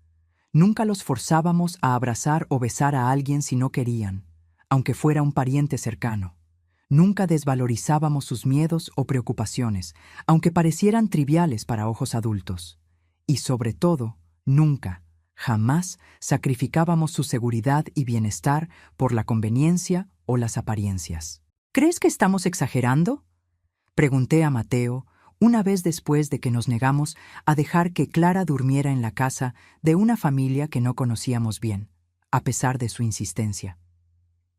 [SPEAKER 1] Nunca los forzábamos a abrazar o besar a alguien si no querían, aunque fuera un pariente cercano. Nunca desvalorizábamos sus miedos o preocupaciones, aunque parecieran triviales para ojos adultos. Y sobre todo, nunca, jamás sacrificábamos su seguridad y bienestar por la conveniencia o las apariencias. ¿Crees que estamos exagerando?, pregunté a Mateo una vez después de que nos negamos a dejar que Clara durmiera en la casa de una familia que no conocíamos bien, a pesar de su insistencia.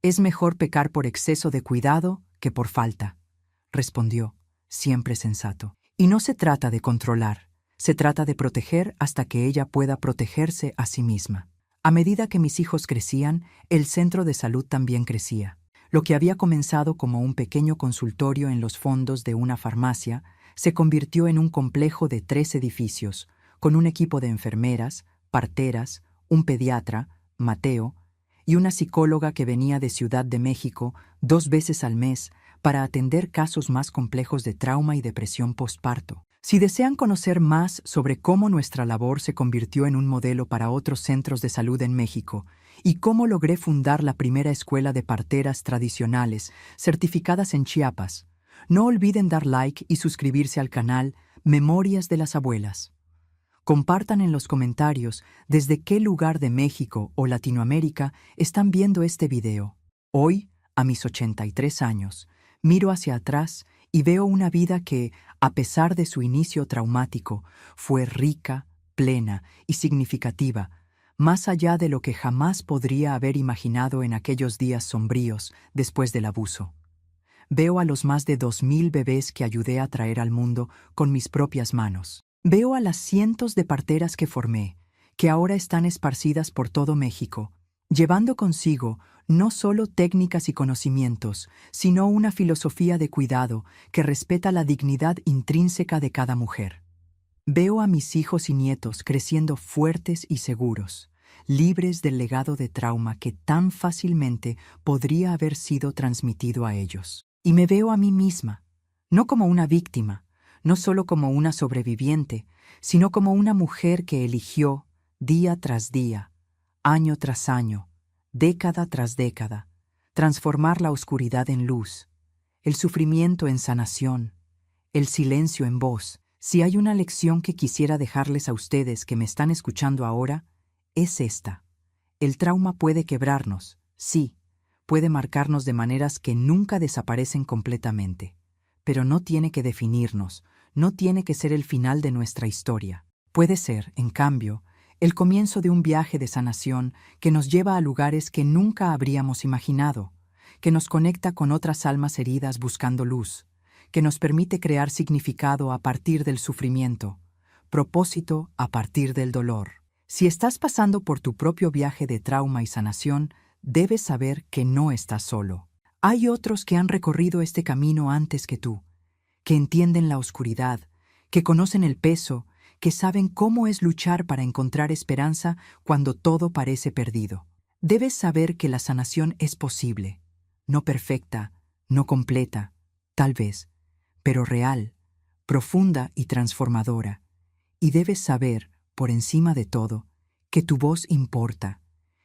[SPEAKER 1] «Es mejor pecar por exceso de cuidado que por falta», respondió, siempre sensato. «Y no se trata de controlar, se trata de proteger hasta que ella pueda protegerse a sí misma». A medida que mis hijos crecían, el centro de salud también crecía. Lo que había comenzado como un pequeño consultorio en los fondos de una farmacia se convirtió en un complejo de 3 edificios, con un equipo de enfermeras, parteras, un pediatra, Mateo, y una psicóloga que venía de Ciudad de México 2 veces al mes para atender casos más complejos de trauma y depresión postparto. Si desean conocer más sobre cómo nuestra labor se convirtió en un modelo para otros centros de salud en México y cómo logré fundar la primera escuela de parteras tradicionales certificadas en Chiapas, no olviden dar like y suscribirse al canal Memorias de las Abuelas. Compartan en los comentarios desde qué lugar de México o Latinoamérica están viendo este video. Hoy, a mis 83 años, miro hacia atrás y veo una vida que, a pesar de su inicio traumático, fue rica, plena y significativa, más allá de lo que jamás podría haber imaginado en aquellos días sombríos después del abuso. Veo a los más de 2000 bebés que ayudé a traer al mundo con mis propias manos. Veo a las cientos de parteras que formé, que ahora están esparcidas por todo México, llevando consigo no solo técnicas y conocimientos, sino una filosofía de cuidado que respeta la dignidad intrínseca de cada mujer. Veo a mis hijos y nietos creciendo fuertes y seguros, libres del legado de trauma que tan fácilmente podría haber sido transmitido a ellos. Y me veo a mí misma, no como una víctima, no solo como una sobreviviente, sino como una mujer que eligió, día tras día, año tras año, década tras década, transformar la oscuridad en luz, el sufrimiento en sanación, el silencio en voz. Si hay una lección que quisiera dejarles a ustedes que me están escuchando ahora, es esta. El trauma puede quebrarnos, sí, puede marcarnos de maneras que nunca desaparecen completamente, pero no tiene que definirnos, no tiene que ser el final de nuestra historia. Puede ser, en cambio, el comienzo de un viaje de sanación que nos lleva a lugares que nunca habríamos imaginado, que nos conecta con otras almas heridas buscando luz, que nos permite crear significado a partir del sufrimiento, propósito a partir del dolor. Si estás pasando por tu propio viaje de trauma y sanación, debes saber que no estás solo. Hay otros que han recorrido este camino antes que tú, que entienden la oscuridad, que conocen el peso, que saben cómo es luchar para encontrar esperanza cuando todo parece perdido. Debes saber que la sanación es posible, no perfecta, no completa, tal vez, pero real, profunda y transformadora. Y debes saber, por encima de todo, que tu voz importa,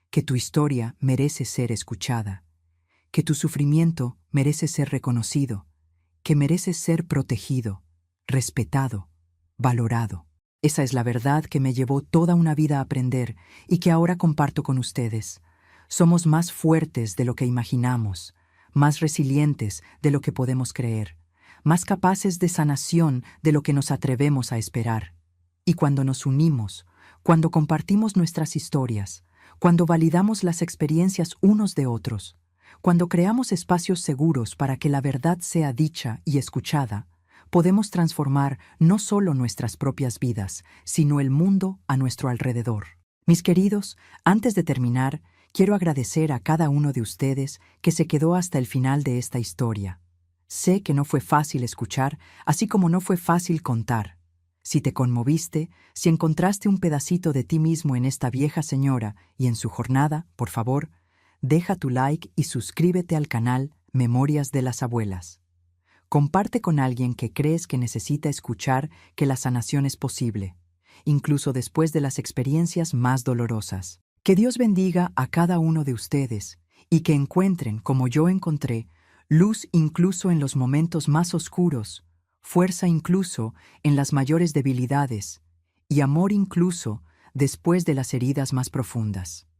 [SPEAKER 1] que tu historia merece ser escuchada, que tu sufrimiento merece ser reconocido, que mereces ser protegido, respetado, valorado. Esa es la verdad que me llevó toda una vida a aprender y que ahora comparto con ustedes. Somos más fuertes de lo que imaginamos, más resilientes de lo que podemos creer, más capaces de sanación de lo que nos atrevemos a esperar. Y cuando nos unimos, cuando compartimos nuestras historias, cuando validamos las experiencias unos de otros, cuando creamos espacios seguros para que la verdad sea dicha y escuchada, podemos transformar no solo nuestras propias vidas, sino el mundo a nuestro alrededor. Mis queridos, antes de terminar, quiero agradecer a cada uno de ustedes que se quedó hasta el final de esta historia. Sé que no fue fácil escuchar, así como no fue fácil contar. Si te conmoviste, si encontraste un pedacito de ti mismo en esta vieja señora y en su jornada, por favor, deja tu like y suscríbete al canal Memorias de las Abuelas. Comparte con alguien que crees que necesita escuchar que la sanación es posible, incluso después de las experiencias más dolorosas. Que Dios bendiga a cada uno de ustedes y que encuentren, como yo encontré, luz incluso en los momentos más oscuros, fuerza incluso en las mayores debilidades y amor incluso después de las heridas más profundas.